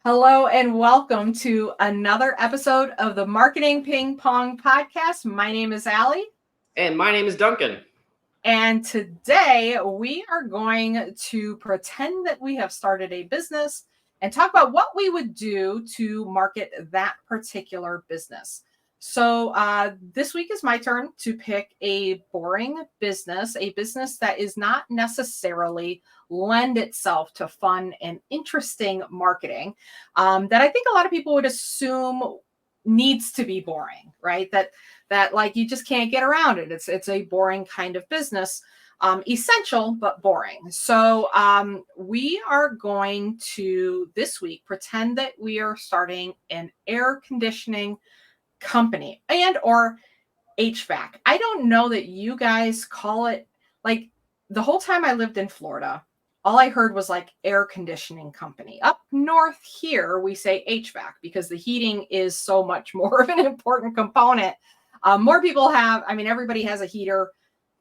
Hello and welcome to another episode of the Marketing Ping Pong Podcast. My name is Allie. And my name is Duncan. And today we are going to pretend that we have started a business and talk about what we would do to market that particular business. So this week is my turn to pick a boring business, a business that is not necessarily lend itself to fun and interesting marketing that I think a lot of people would assume needs to be boring, right? That like you just can't get around it. It's a boring kind of business, essential but boring. So we are going to this week pretend that we are starting an air conditioning company and or HVAC. I don't know that you guys call it like the whole time I lived in Florida. All I heard was like air conditioning company. Up north here, we say HVAC because the heating is so much more of an important component. More people have, I mean, everybody has a heater.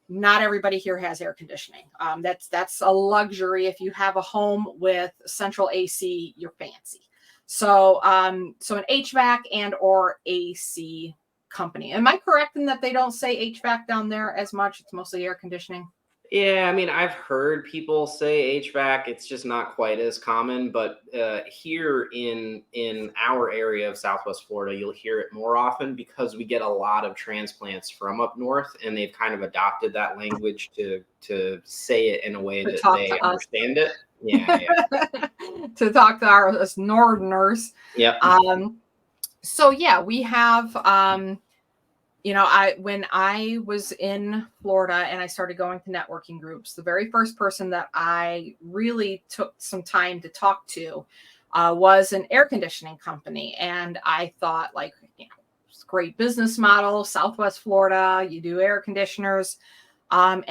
Not everybody here has air conditioning. That's a luxury. If you have a home with central AC, you're fancy. So so an HVAC and or AC company. Am I correct in that they don't say HVAC down there as much? It's mostly air conditioning. Yeah, I mean, I've heard people say HVAC. It's just not quite as common. But here in our area of Southwest Florida, you'll hear it more often because we get a lot of transplants from up north, and they've kind of adopted that language to say it in a way To that talk they to us. understand it. Yeah. To talk to us northerners. Yep. So yeah, we have when I was in Florida and I started going to networking groups, the very first person that I really took some time to talk to was an air conditioning company. And I thought, like, it's a great business model, Southwest Florida, you do air conditioners. And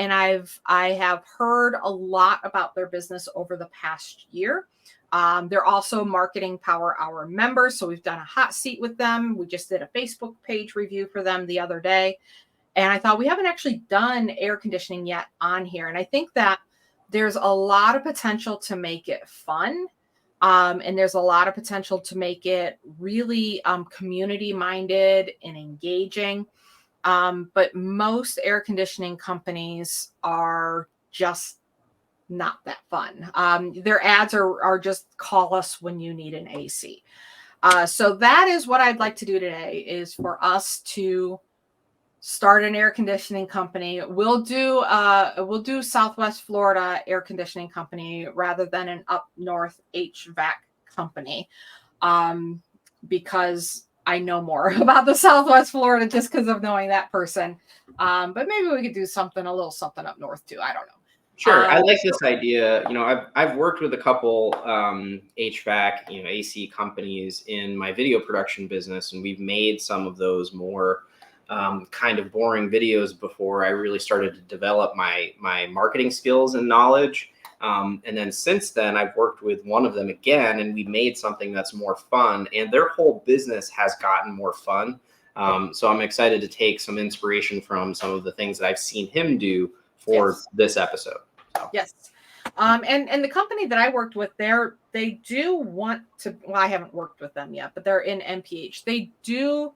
I have heard a lot about their business over the past year. They're also marketing Power Hour members. So we've done a hot seat with them. We just did a Facebook page review for them the other day. And I thought we haven't actually done air conditioning yet on here. And I think that there's a lot of potential to make it fun. And there's a lot of potential to make it really community minded and engaging. But most air conditioning companies are just not that fun. Their ads are just call us when you need an AC. So that is what I'd like to do today is for us to start an air conditioning company. We'll do Southwest Florida air conditioning company rather than an up north HVAC company. Because I know more about the Southwest Florida just because of knowing that person. But maybe we could do a little something up north too. I don't know. Sure, I like this idea. I've worked with a couple HVAC, AC companies in my video production business, and we've made some of those more kind of boring videos before I really started to develop my marketing skills and knowledge. And then since then, I've worked with one of them again, and we made something that's more fun, and their whole business has gotten more fun. So I'm excited to take some inspiration from some of the things that I've seen him do for this episode. Yes. And the company that I worked with there, they do want to, well, I haven't worked with them yet, but they're in MPH. They do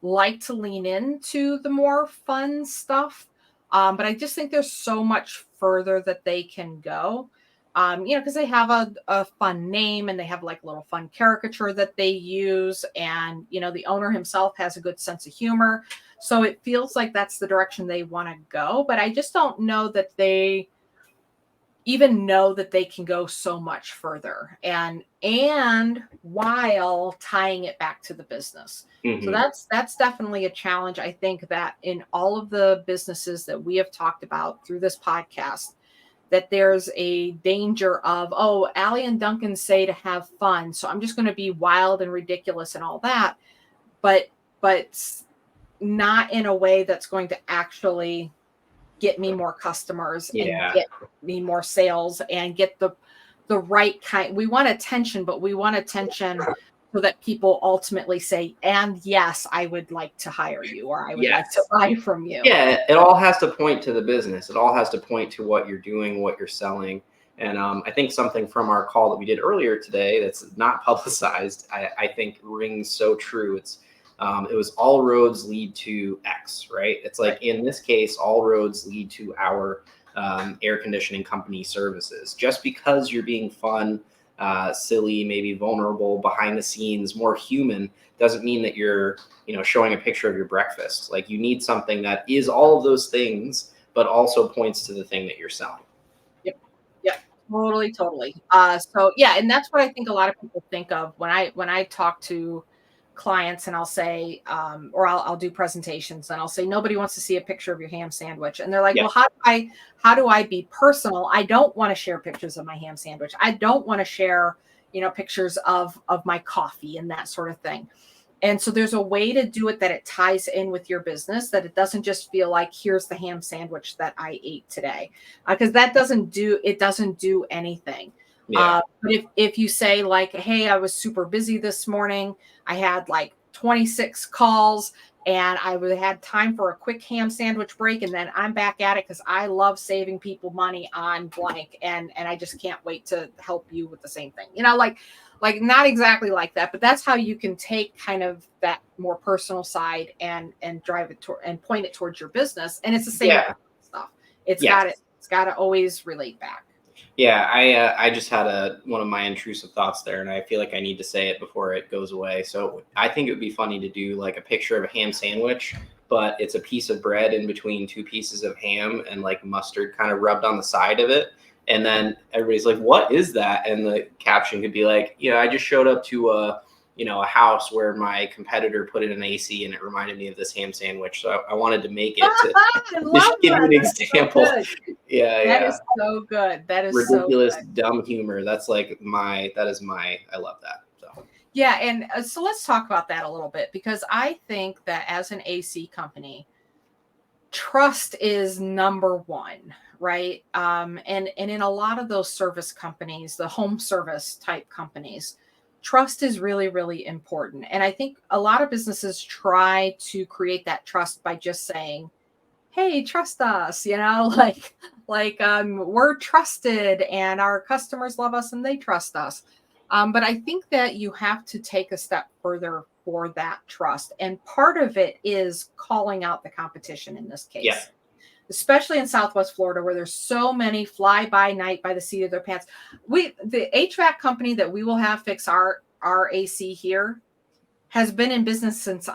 like to lean into the more fun stuff. But I just think there's so much further that they can go. Because they have a fun name and they have like a little fun caricature that they use. And, the owner himself has a good sense of humor. So it feels like that's the direction they want to go. But I just don't know that they even know that they can go so much further and while tying it back to the business. Mm-hmm. So that's definitely a challenge. I think that in all of the businesses that we have talked about through this podcast, that there's a danger of, oh, Allie and Duncan say to have fun, so I'm just going to be wild and ridiculous and all that, but not in a way that's going to actually get me more customers and get me more sales and get the right kind. We want attention, but we want attention so that people ultimately say, and yes, I would like to hire you, or I would like to buy from you. Yeah, it all has to point to the business. It all has to point to what you're doing, what you're selling. And I think something from our call that we did earlier today that's not publicized, I think rings so true. It was all roads lead to X, right? It's like in this case, all roads lead to our air conditioning company services. Just because you're being fun, silly, maybe vulnerable, behind the scenes, more human, doesn't mean that you're, showing a picture of your breakfast. Like you need something that is all of those things, but also points to the thing that you're selling. Yep. Yep. Totally, totally. So yeah, and that's what I think a lot of people think of when I talk to clients, and I'll say, or I'll do presentations, and I'll say nobody wants to see a picture of your ham sandwich, and they're like, Yeah. well, how do I be personal? I don't want to share pictures of my ham sandwich. I don't want to share, pictures of my coffee and that sort of thing. And so there's a way to do it that it ties in with your business, that it doesn't just feel like here's the ham sandwich that I ate today, because that doesn't do anything. Yeah. But if you say like, hey, I was super busy this morning, I had like 26 calls, and had time for a quick ham sandwich break, and then I'm back at it because I love saving people money on blank, and I just can't wait to help you with the same thing. Like not exactly like that, but that's how you can take kind of that more personal side and drive it toward and point it towards your business. And it's the same with Yeah. the stuff. It's Yes. got to always relate back. Yeah, I just had one of my intrusive thoughts there, and I feel like I need to say it before it goes away. So I think it would be funny to do like a picture of a ham sandwich, but it's a piece of bread in between two pieces of ham and like mustard kind of rubbed on the side of it. And then everybody's like, "What is that?" And the caption could be like, I just showed up to a house where my competitor put in an AC, and it reminded me of this ham sandwich. So I wanted to make it to I love just give you that. an That's so example. good. Yeah, That yeah. is so good. That is so Ridiculous, good. dumb humor. That's like I love that. So Yeah, and so let's talk about that a little bit, because I think that as an AC company, trust is number one, right? And in a lot of those service companies, the home service type companies, trust is really, really important. And I think a lot of businesses try to create that trust by just saying, hey, trust us, we're trusted and our customers love us and they trust us. But I think that you have to take a step further for that trust. And part of it is calling out the competition in this yeah, case, especially in Southwest Florida, where there's so many fly by night by the seat of their pants. The HVAC company that we will have fix our AC here has been in business since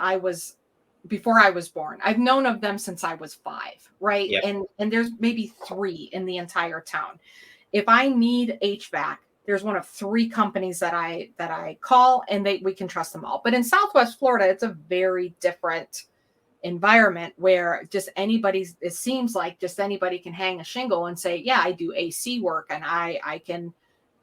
before I was born. I've known of them since I was 5, right? yeah, And there's maybe 3 in the entire town. If I need HVAC, there's one of 3 companies that I call, and we can trust them all. But in Southwest Florida, it's a very different environment where it seems like just anybody can hang a shingle and say, yeah, I do AC work, and I can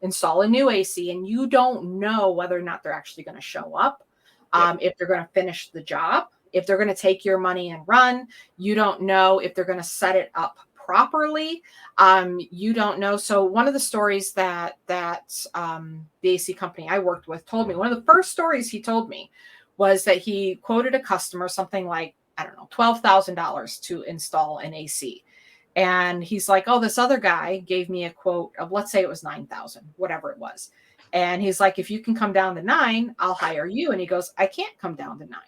install a new AC, and you don't know whether or not they're actually going to show up, yeah, if they're going to finish the job, if they're going to take your money and run. You don't know if they're going to set it up properly. You don't know. So one of the stories that the AC company I worked with told me, one of the first stories he told me was that he quoted a customer something like, I don't know, $12,000 to install an AC. And he's like, oh, this other guy gave me a quote of, let's say it was 9,000, whatever it was. And he's like, if you can come down to 9, I'll hire you. And he goes, I can't come down to 9.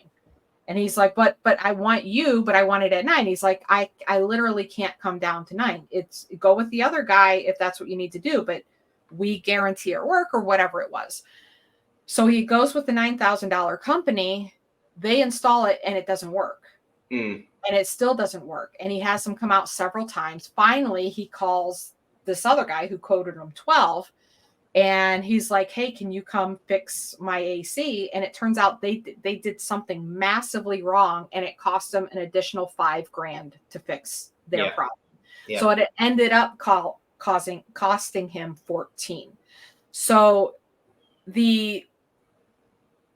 And he's like, but I want you, but I want it at 9. He's like, I literally can't come down to 9. It's go with the other guy if that's what you need to do, but we guarantee our work, or whatever it was. So he goes with the $9,000 company. They install it and it doesn't work. mm, And it still doesn't work. And he has them come out several times. Finally, he calls this other guy who quoted him 12. And he's like, hey, can you come fix my AC? And it turns out they did something massively wrong, and it cost them an additional $5,000 to fix their yeah, problem. yeah, So it ended up costing him 14. So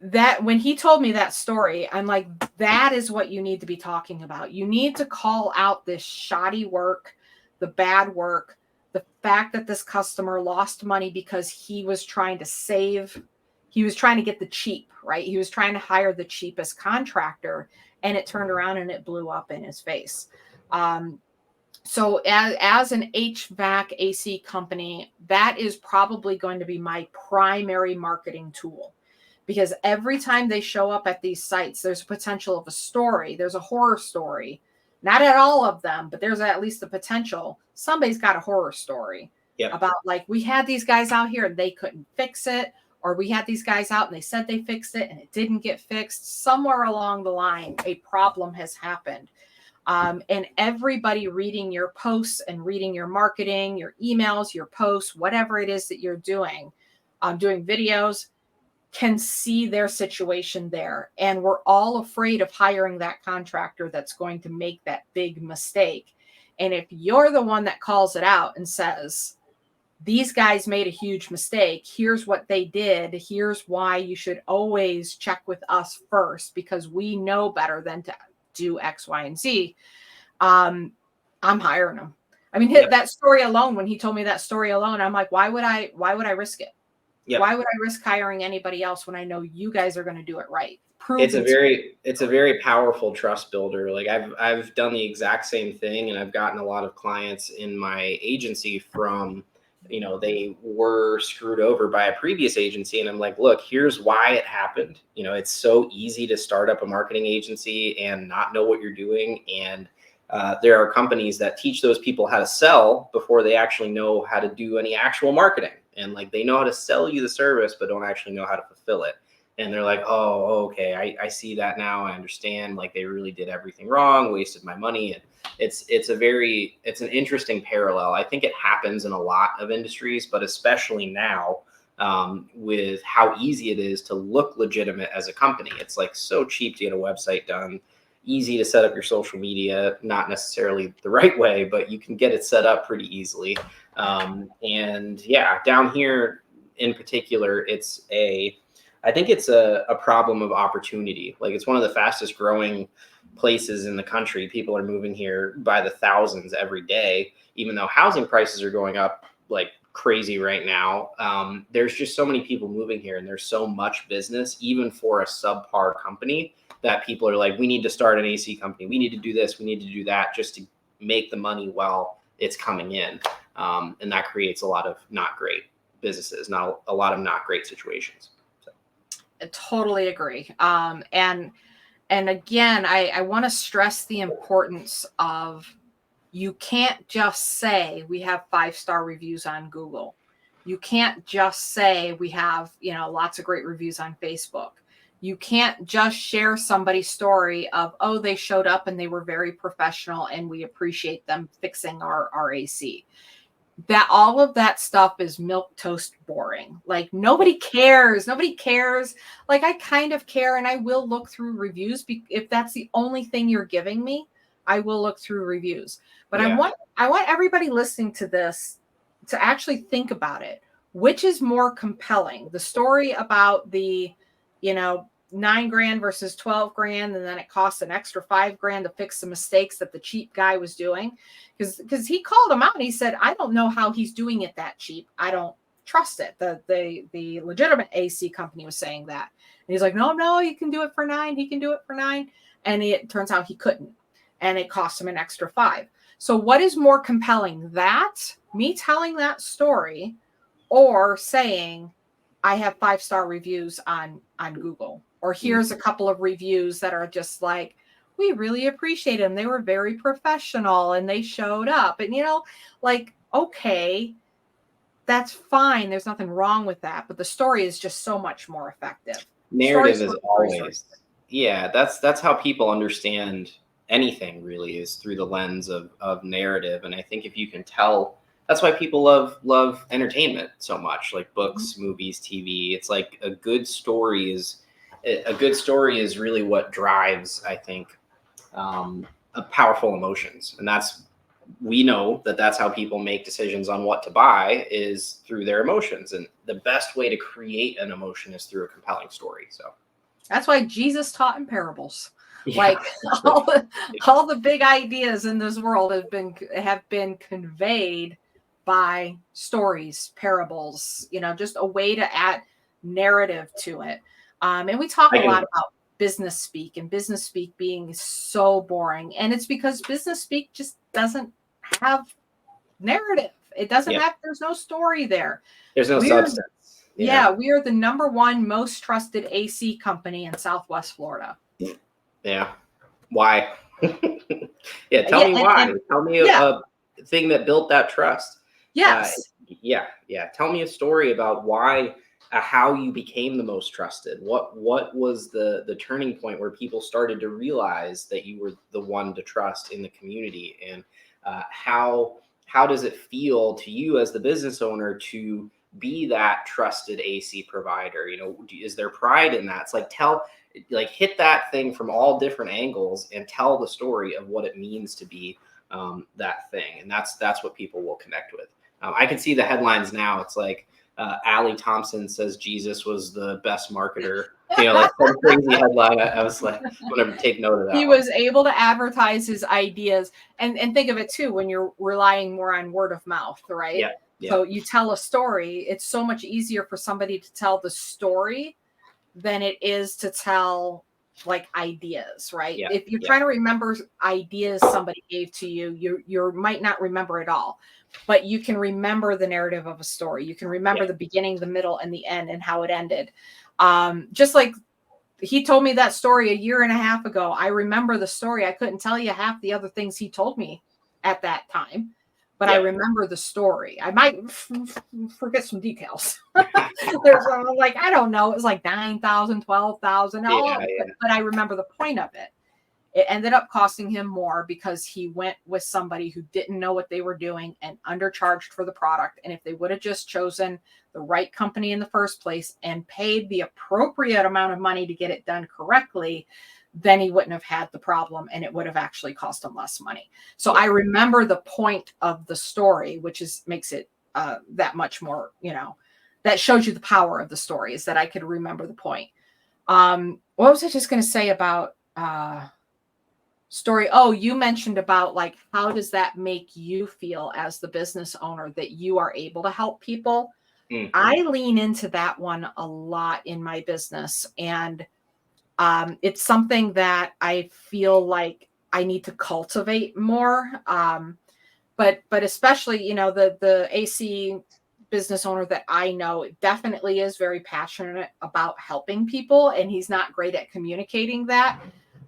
that when he told me that story, I'm like, that is what you need to be talking about. You need to call out this shoddy work, the bad work, the fact that this customer lost money because he was trying to get the cheap, right? He was trying to hire the cheapest contractor, and it turned around and it blew up in his face. So as an HVAC AC company, that is probably going to be my primary marketing tool, because every time they show up at these sites, there's a potential of a story. There's a horror story. Not at all of them, but there's at least the potential. Somebody's got a horror story Yep. about, like, we had these guys out here and they couldn't fix it, or we had these guys out and they said they fixed it and it didn't get fixed. Somewhere along the line, a problem has happened. And everybody reading your posts and reading your marketing, your emails, your posts, whatever it is that you're doing videos, can see their situation there. And we're all afraid of hiring that contractor that's going to make that big mistake. And if you're the one that calls it out and says, these guys made a huge mistake, here's what they did, here's why you should always check with us first, because we know better than to do X, Y, and Z, I'm hiring him. I mean, Yep. that story alone, when he told me that story alone, I'm like, why would I risk it? Yep. Why would I risk hiring anybody else when I know you guys are going to do it right? It's a very powerful trust builder. Like I've done the exact same thing, and I've gotten a lot of clients in my agency from, they were screwed over by a previous agency, and I'm like, look, here's why it happened. It's so easy to start up a marketing agency and not know what you're doing, and there are companies that teach those people how to sell before they actually know how to do any actual marketing, and like they know how to sell you the service but don't actually know how to fulfill it. And they're like, oh, okay, I see that now. I understand. Like they really did everything wrong, wasted my money. And it's an interesting parallel. I think it happens in a lot of industries, but especially now, with how easy it is to look legitimate as a company. It's like so cheap to get a website done, easy to set up your social media, not necessarily the right way, but you can get it set up pretty easily. And yeah, down here in particular, I think it's a problem of opportunity. Like it's one of the fastest growing places in the country. People are moving here by the thousands every day, even though housing prices are going up like crazy right now. There's just so many people moving here, and there's so much business, even for a subpar company, that people are like, we need to start an AC company. We need to do this. We need to do that, just to make the money while it's coming in. And that creates a lot of not great businesses, not a lot of not great situations. I totally agree. And again, I want to stress the importance of, you can't just say we have 5-star reviews on Google. You can't just say we have, lots of great reviews on Facebook. You can't just share somebody's story of, oh, they showed up and they were very professional and we appreciate them fixing our AC. That all of that stuff is milk toast boring. Like nobody cares. Like I kind of care, and I will look through reviews. If that's the only thing you're giving me, I will look through reviews. But Yeah. I want everybody listening to this to actually think about it. Which is more compelling? The story about the, $9,000 versus $12,000, and then it costs an extra $5,000 to fix the mistakes that the cheap guy was doing. Because he called him out and he said, I don't know how he's doing it that cheap. I don't trust it. The legitimate AC company was saying that. And he's like, no, he can do it for $9,000. He can do it for $9,000. And it turns out he couldn't. And it cost him an extra $5,000. So what is more compelling? That me telling that story, or saying I have 5-star reviews on Google, or here's a couple of reviews that are just like, we really appreciate them. They were very professional and they showed up. And, like, okay, that's fine. There's nothing wrong with that. But the story is just so much more effective. Narrative is always, yeah, that's how people understand anything, really, is through the lens of narrative. And I think if you can tell, that's why people love entertainment so much, like books, movies, TV. It's like a good story is really what drives, I think, powerful emotions. And we know that's how people make decisions on what to buy, is through their emotions. And the best way to create an emotion is through a compelling story. So that's why Jesus taught in parables. Yeah. Like all the big ideas in this world have been conveyed by stories, parables, just a way to add narrative to it. And we talk a lot about business speak, and business speak being so boring. And it's because business speak just doesn't have narrative. It doesn't Yeah. have, there's no story there. There's no We're, substance. yeah, we are the #1 most trusted AC company in Southwest Florida. Yeah. Why? Yeah. Tell Yeah, me why. Tell me yeah, a thing that built that trust. yes. Yeah. Yeah. Tell me a story about why, how you became the most trusted. What was the turning point where people started to realize that you were the one to trust in the community, and how does it feel to you as the business owner to be that trusted AC provider? You know, is there pride in that? It's like, hit that thing from all different angles and tell the story of what it means to be that thing. And that's what people will connect with. I can see the headlines now. It's like, Allie Thompson says Jesus was the best marketer. You know, like some crazy headline. I was like, I'm gonna take note of that. He was able to advertise his ideas, and think of it too, when you're relying more on word of mouth, right? Yeah. Yeah. So you tell a story, it's so much easier for somebody to tell the story than it is to tell like ideas, right? Yeah. If you're trying to remember ideas somebody gave to you, you might not remember it all, but you can remember the narrative of a story. You can remember the beginning, the middle, and the end, and how it ended. Just like he told me that story a year and a half ago. I remember the story. I couldn't tell you half the other things he told me at that time, but I remember the story. I might forget some details. There's like, I don't know. It was like 9,000, 12,000, but I remember the point of it. It ended up costing him more because he went with somebody who didn't know what they were doing and undercharged for the product. And if they would have just chosen the right company in the first place and paid the appropriate amount of money to get it done correctly, then he wouldn't have had the problem, and it would have actually cost him less money. So I remember the point of the story, which makes it that much more, that shows you the power of the story, is that I could remember the point. What was I just going to say about story? Oh, you mentioned about like, how does that make you feel as the business owner that you are able to help people? Mm-hmm. I lean into that one a lot in my business, and it's something that I feel like I need to cultivate more. But especially, the AC business owner that I know definitely is very passionate about helping people, and he's not great at communicating that.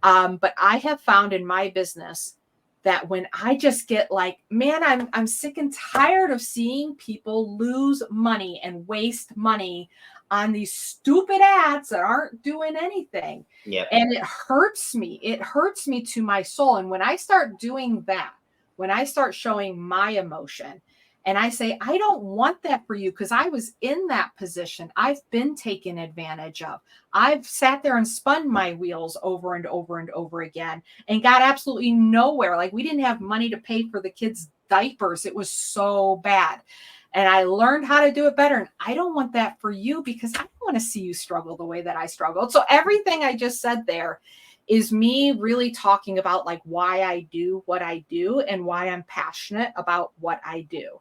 But I have found in my business that when I just get like, man, I'm sick and tired of seeing people lose money and waste money on these stupid ads that aren't doing anything. Yep. And it hurts me. It hurts me to my soul. And when I start doing that, when I start showing my emotion, and I say, I don't want that for you because I was in that position. I've been taken advantage of. I've sat there and spun my wheels over and over and over again and got absolutely nowhere. Like, we didn't have money to pay for the kids' diapers. It was so bad. And I learned how to do it better. And I don't want that for you because I don't want to see you struggle the way that I struggled. So everything I just said there is me really talking about like why I do what I do and why I'm passionate about what I do.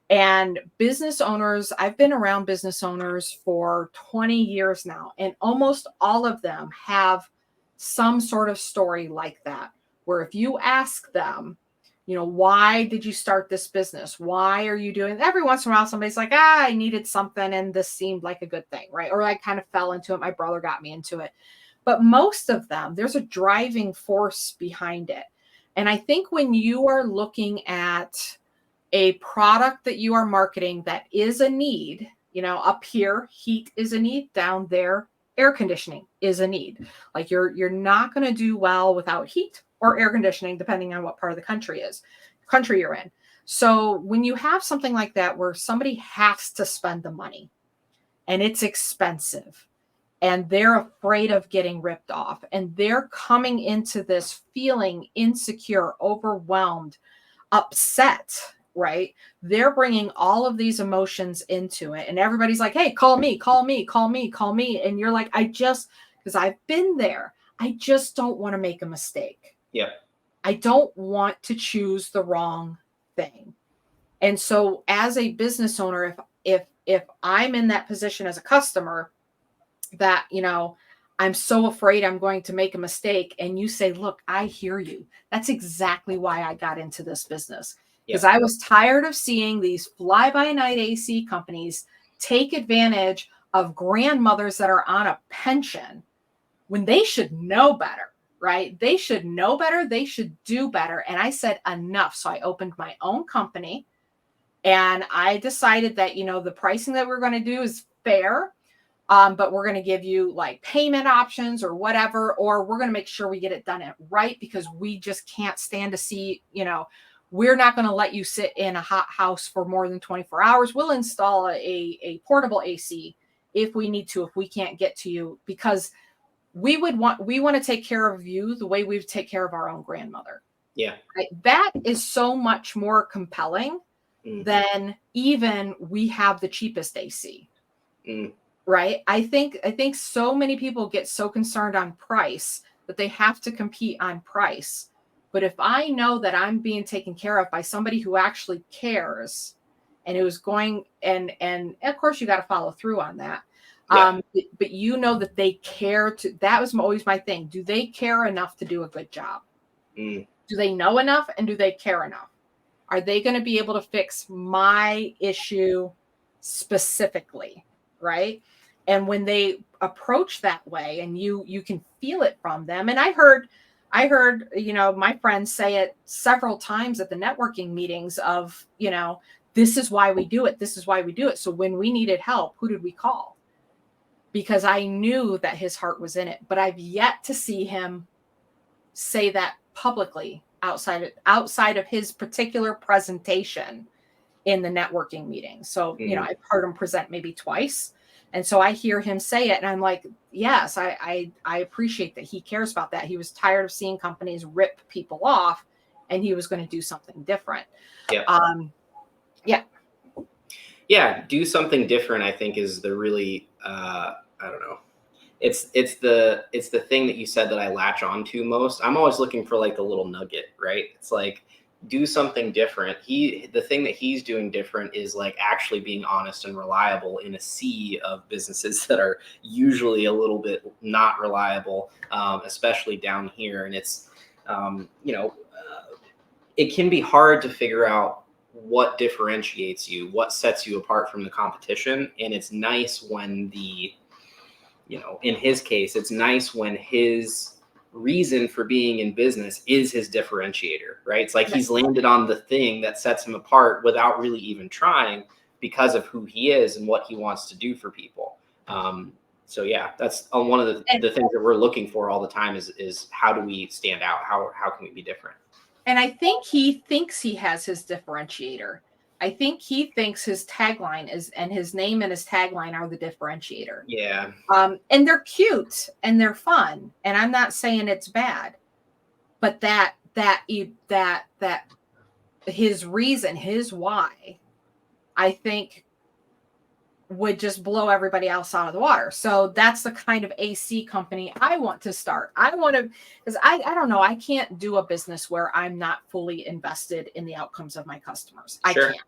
And business owners, I've been around business owners for 20 years now, and almost all of them have some sort of story like that, where if you ask them, why did you start this business? Why are you doing? Every once in a while, somebody's like, I needed something and this seemed like a good thing, right? Or I kind of fell into it. My brother got me into it. But most of them, there's a driving force behind it. And I think when you are looking at a product that you are marketing that is a need, up here, heat is a need, down there, air conditioning is a need. Like you're not going to do well without heat or air conditioning, depending on what part of the country you're in. So when you have something like that, where somebody has to spend the money and it's expensive, and they're afraid of getting ripped off, and they're coming into this feeling insecure, overwhelmed, upset, right? They're bringing all of these emotions into it, and everybody's like, hey, call me. And you're like, because I've been there. I just don't want to make a mistake. Yeah. I don't want to choose the wrong thing. And so as a business owner, if I'm in that position as a customer, that, I'm so afraid I'm going to make a mistake, and you say, look, I hear you. That's exactly why I got into this business. Yeah. because I was tired of seeing these fly-by-night AC companies take advantage of grandmothers that are on a pension when they should know better, right? They should know better. They should do better. And I said, enough. So I opened my own company and I decided that, the pricing that we're going to do is fair. But we're going to give you like payment options or whatever, or we're going to make sure we get it done right, because we just can't stand to see, we're not going to let you sit in a hot house for more than 24 hours. We'll install a portable AC if we need to, if we can't get to you, because we want to take care of you the way we take care of our own grandmother. Yeah. Right? That is so much more compelling than even we have the cheapest AC. Right. I think so many people get so concerned on price that they have to compete on price. But if I know that I'm being taken care of by somebody who actually cares and who's going, and of course you got to follow through on that. Yeah. But that they care that was always my thing. Do they care enough to do a good job? Do they know enough, and do they care enough? Are they going to be able to fix my issue specifically? Right. And when they approach that way, and you can feel it from them. And I heard, my friends say it several times at the networking meetings of, this is why we do it. This is why we do it. So when we needed help, who did we call? Because I knew that his heart was in it, but I've yet to see him say that publicly outside of his particular presentation in the networking meeting. So, I've heard him present maybe twice. And so I hear him say it and I'm like, yes, I appreciate that he cares about that. He was tired of seeing companies rip people off and he was going to do something different. Yeah. Yeah. Do something different, I think, is the really, I don't know. It's the thing that you said that I latch on to most. I'm always looking for like the little nugget, right? It's like, do something different. The thing that he's doing different is like actually being honest and reliable in a sea of businesses that are usually a little bit not reliable, especially down here. And it's, it can be hard to figure out what differentiates you, what sets you apart from the competition. And it's nice when in his case, it's nice when his reason for being in business is his differentiator, right? It's like he's landed on the thing that sets him apart without really even trying, because of who he is and what he wants to do for people. So yeah, that's one of the things that we're looking for all the time is how do we stand out? How can we be different? And I think he thinks he has his differentiator. I think he thinks his tagline and his name and his tagline are the differentiator. Yeah. And they're cute and they're fun. And I'm not saying it's bad, but that his reason, his why, I think would just blow everybody else out of the water. So that's the kind of AC company I want to start. I want to, because I don't know, I can't do a business where I'm not fully invested in the outcomes of my customers. Sure. I can't.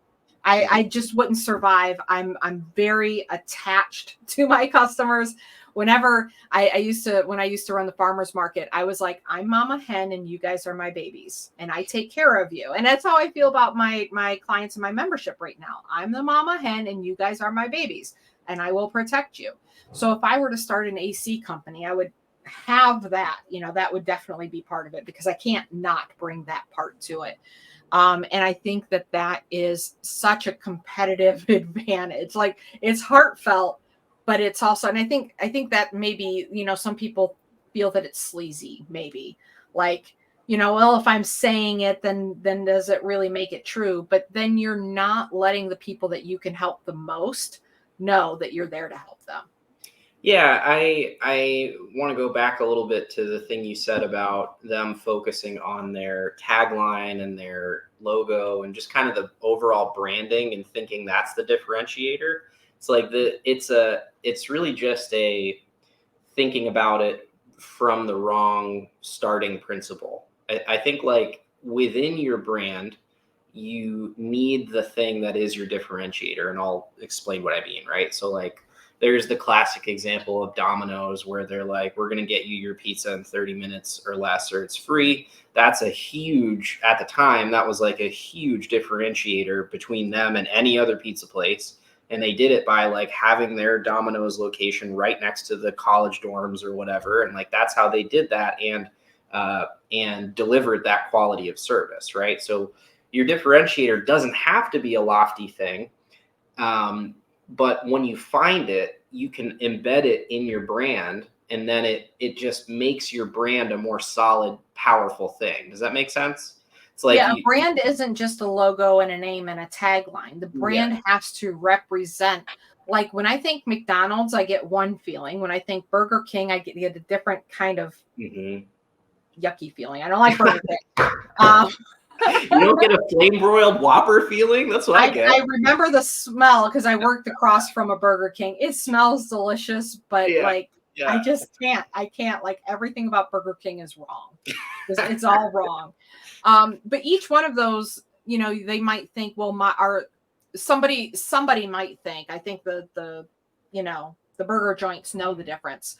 I just wouldn't survive. I'm very attached to my customers. Whenever when I used to run the farmers market, I was like, I'm mama hen and you guys are my babies and I take care of you. And that's how I feel about my clients and my membership right now. I'm the mama hen and you guys are my babies and I will protect you. So if I were to start an AC company, I would have that, that would definitely be part of it, because I can't not bring that part to it. And I think that is such a competitive advantage. Like, it's heartfelt, but it's also, and I think that maybe, some people feel that it's sleazy, maybe like, well, if I'm saying it, then does it really make it true? But then you're not letting the people that you can help the most know that you're there to help them. Yeah, I want to go back a little bit to the thing you said about them focusing on their tagline and their logo and just kind of the overall branding and thinking that's the differentiator. It's like it's really just a thinking about it from the wrong starting principle. I think like within your brand, you need the thing that is your differentiator, and I'll explain what I mean, right? So like, there's the classic example of Domino's where they're like, we're going to get you your pizza in 30 minutes or less, or it's free. That's a huge, at the time, that was like a huge differentiator between them and any other pizza place. And they did it by like having their Domino's location right next to the college dorms or whatever. And like, that's how they did that and delivered that quality of service, right? So your differentiator doesn't have to be a lofty thing. But when you find it, you can embed it in your brand, and then it just makes your brand a more solid, powerful thing. Does that make sense? It's like a brand isn't just a logo and a name and a tagline. The brand has to represent, like when I think McDonald's, I get one feeling. When I think Burger King, I get a different kind of yucky feeling. I don't like Burger King. You don't get a flame broiled Whopper feeling? That's what I get. I remember the smell because I worked across from a Burger King. It smells delicious, but I just can't. I can't. Like everything about Burger King is wrong. It's all wrong. But each one of those, they might think, well, somebody might think. I think the burger joints know the difference.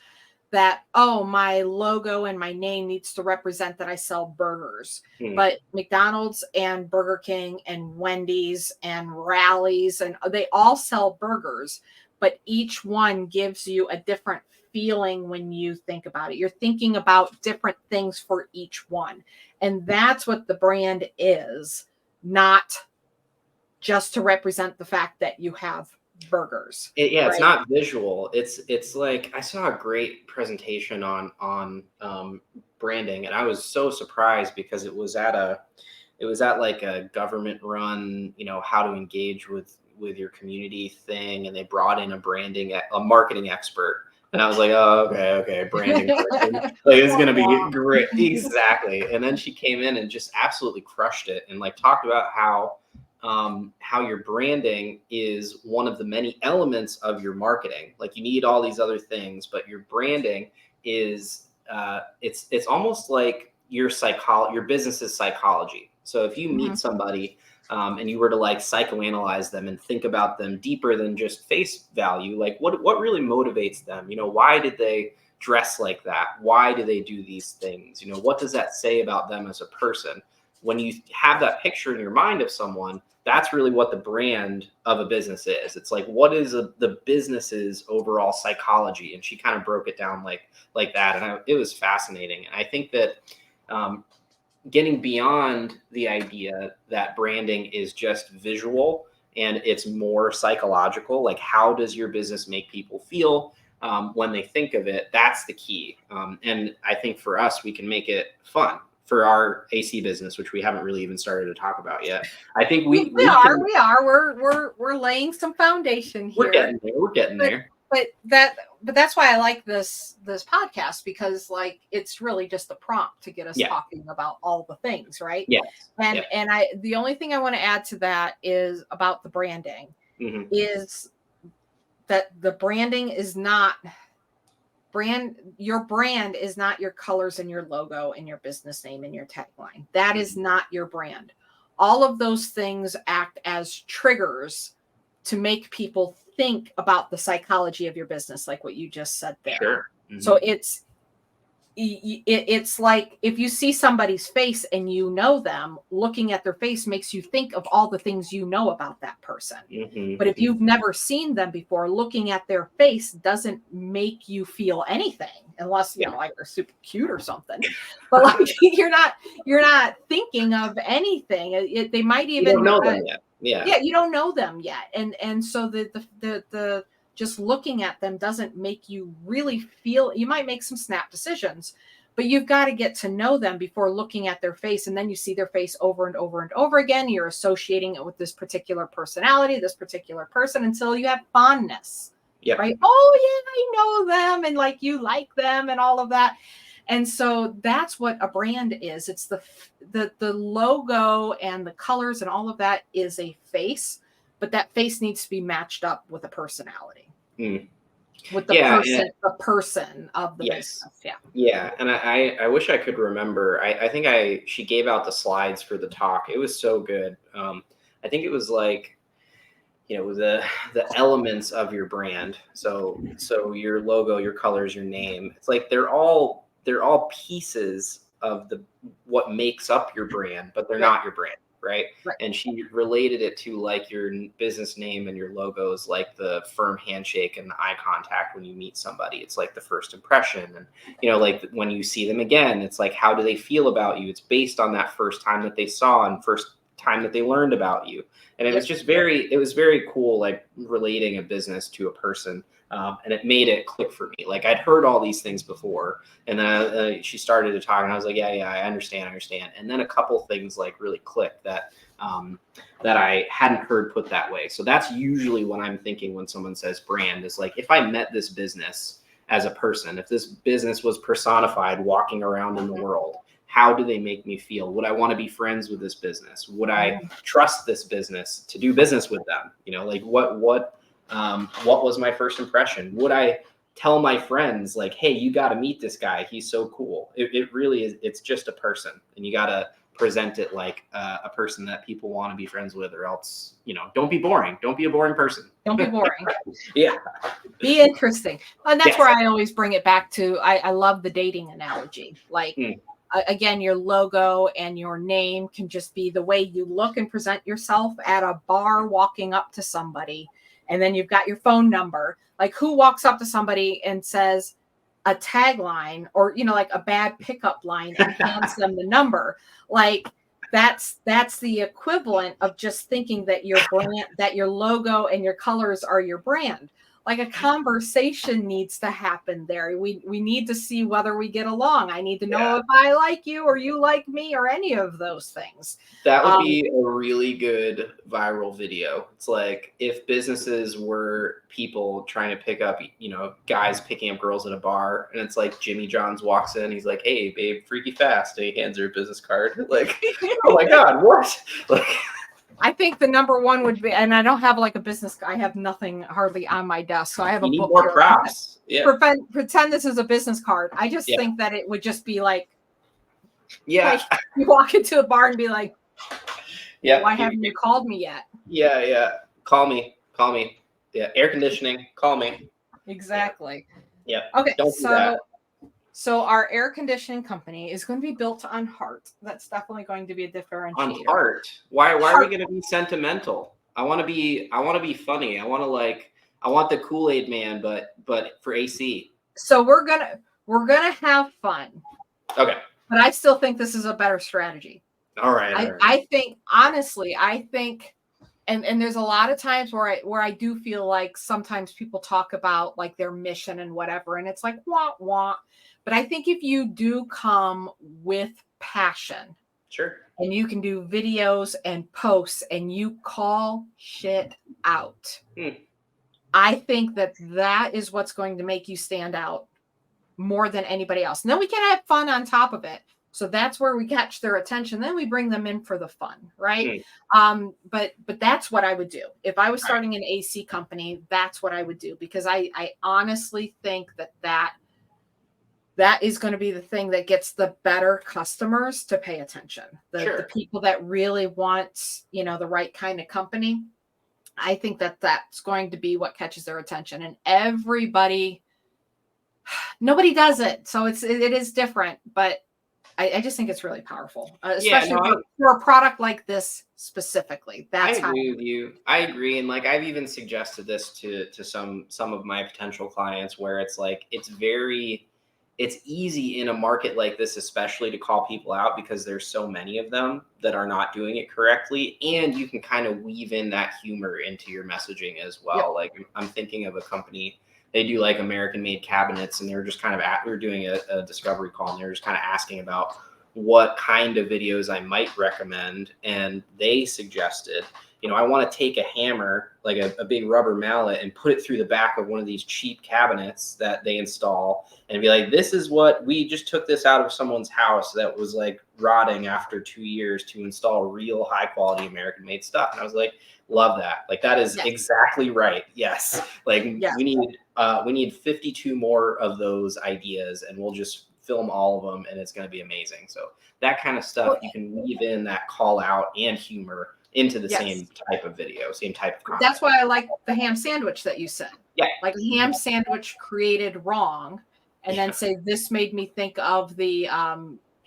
That, oh, my logo and my name needs to represent that I sell burgers. But McDonald's and Burger King and Wendy's and Rally's, and they all sell burgers, but each one gives you a different feeling when you think about it. You're thinking about different things for each one. And that's what the brand is, not just to represent the fact that you have burgers. It's not visual. It's like, I saw a great presentation on branding, and I was so surprised because it was at like a government run, how to engage with your community thing, and they brought in a marketing expert. And I was like, oh, okay, branding person. Like, it's going to be great. Exactly. And then she came in and just absolutely crushed it and like talked about how your branding is one of the many elements of your marketing. Like you need all these other things, but your branding is it's almost like your business's psychology. So if you meet somebody and you were to like psychoanalyze them and think about them deeper than just face value, like what really motivates them? Why did they dress like that? Why do they do these things? What does that say about them as a person? When you have that picture in your mind of someone, that's really what the brand of a business is. It's like, what is the business's overall psychology? And she kind of broke it down like that. And it was fascinating. And I think that getting beyond the idea that branding is just visual and it's more psychological, like how does your business make people feel when they think of it? That's the key. And I think for us, we can make it fun. For our AC business, which we haven't really even started to talk about yet. I think we are. We're laying some foundation here. We're getting there. But that's why I like this podcast, because like it's really just a prompt to get us talking about all the things, right? Yes. And the only thing I want to add to that is about the branding is that the branding is not your brand is not your colors and your logo and your business name and your tagline. That is not your brand. All of those things act as triggers to make people think about the psychology of your business, like what you just said there. Sure. So it's like if you see somebody's face and them, looking at their face makes you think of all the things you know about that person. But if you've never seen them before, looking at their face doesn't make you feel anything, unless like they're super cute or something. But like you're not thinking of anything. They might even you don't know them yet. Yeah, you don't know them yet, and so the just looking at them doesn't make you really feel. You might make some snap decisions, but you've got to get to know them before looking at their face. And then you see their face over and over and over again. You're associating it with this particular personality, this particular person, until you have fondness. Yep. Right? Oh yeah, I know them, and like you like them and all of that. And so that's what a brand is. It's the logo and the colors and all of that is a face, but that face needs to be matched up with a personality. With the person of the business. Yeah. And I wish I could remember. I think she gave out the slides for the talk. It was so good. I think it was like, the elements of your brand. So your logo, your colors, your name. It's like they're all pieces of the what makes up your brand, but they're not your brand, right? And she related it to like your business name and your logos, like the firm handshake and the eye contact when you meet somebody. It's like the first impression, and like when you see them again, it's like how do they feel about you? It's based on that first time that they saw and first time that they learned about you. And it was just very cool, like relating a business to a person. And it made it click for me. Like I'd heard all these things before, and then she started to talk, and I was like, yeah, I understand. And then a couple things like really clicked that I hadn't heard put that way. So that's usually what I'm thinking when someone says brand is like, if I met this business as a person, if this business was personified walking around in the world, how do they make me feel? Would I want to be friends with this business? Would I trust this business to do business with them? Like what was my first impression? Would I tell my friends like, hey, you got to meet this guy. He's so cool. It really is. It's just a person, and you got to present it like a person that people want to be friends with, or else, don't be boring. Don't be a boring person. Don't be boring. Yeah. Be interesting. And that's where I always bring it back to, I love the dating analogy. Like, again, your logo and your name can just be the way you look and present yourself at a bar walking up to somebody. And then you've got your phone number. Like, who walks up to somebody and says a tagline or, like a bad pickup line and hands them the number? Like, that's the equivalent of just thinking that your brand, that your logo and your colors are your brand. Like, a conversation needs to happen there. We need to see whether we get along. I need to know if I like you or you like me or any of those things. That would be a really good viral video. It's like if businesses were people trying to pick up, guys picking up girls at a bar, and it's like Jimmy Johns walks in, he's like, hey, babe, freaky fast. And he hands her a business card. Like, oh my God, what? Like, I think the number one would be, and I don't have like a business, I have nothing hardly on my desk. So I have a book. More props. Yeah. Pretend this is a business card. I just think that it would just be like, like you walk into a bar and be like, why haven't you called me yet? Yeah. Call me. Yeah. Air conditioning. Call me. Exactly. Yeah. Okay. So our air conditioning company is going to be built on heart. That's definitely going to be a differentiator. On heart? Why are we going to be sentimental? I want to be funny. I want the Kool-Aid man, but for AC. So we're gonna have fun. Okay. But I still think this is a better strategy. All right. I think honestly, and there's a lot of times where I do feel like sometimes people talk about like their mission and whatever, and it's like wah wah. But I think if you do come with passion, sure, and you can do videos and posts and you call shit out, I think that is what's going to make you stand out more than anybody else. And then we can have fun on top of it. So that's where we catch their attention. Then we bring them in for the fun, right? But that's what I would do. If I was starting an AC company, that's what I would do, because I honestly think that is going to be the thing that gets the better customers to pay attention. The people that really want, the right kind of company. I think that's going to be what catches their attention. And nobody does it. So it is different, but I just think it's really powerful, especially for a product like this specifically. I agree with you. I agree. And like, I've even suggested this to some of my potential clients, where it's like, it's easy in a market like this, especially, to call people out because there's so many of them that are not doing it correctly. And you can kind of weave in that humor into your messaging as well. Yep. Like, I'm thinking of a company, they do like American made cabinets, and they're just kind of we were doing a discovery call, and they were just kind of asking about what kind of videos I might recommend. And they suggested, I want to take a hammer, like a big rubber mallet, and put it through the back of one of these cheap cabinets that they install, and be like, this is what we just took this out of someone's house that was like rotting after 2 years to install real high quality American made stuff. And I was like, love that. Like, that is exactly right. Yes. Like, we need 52 more of those ideas, and we'll just film all of them, and it's going to be amazing. So that kind of stuff, you can weave in that call out and humor into the Yes. same type of video, same type of content. That's why I like the ham sandwich that you said. Yeah. Like a ham sandwich created wrong, and then say this made me think of the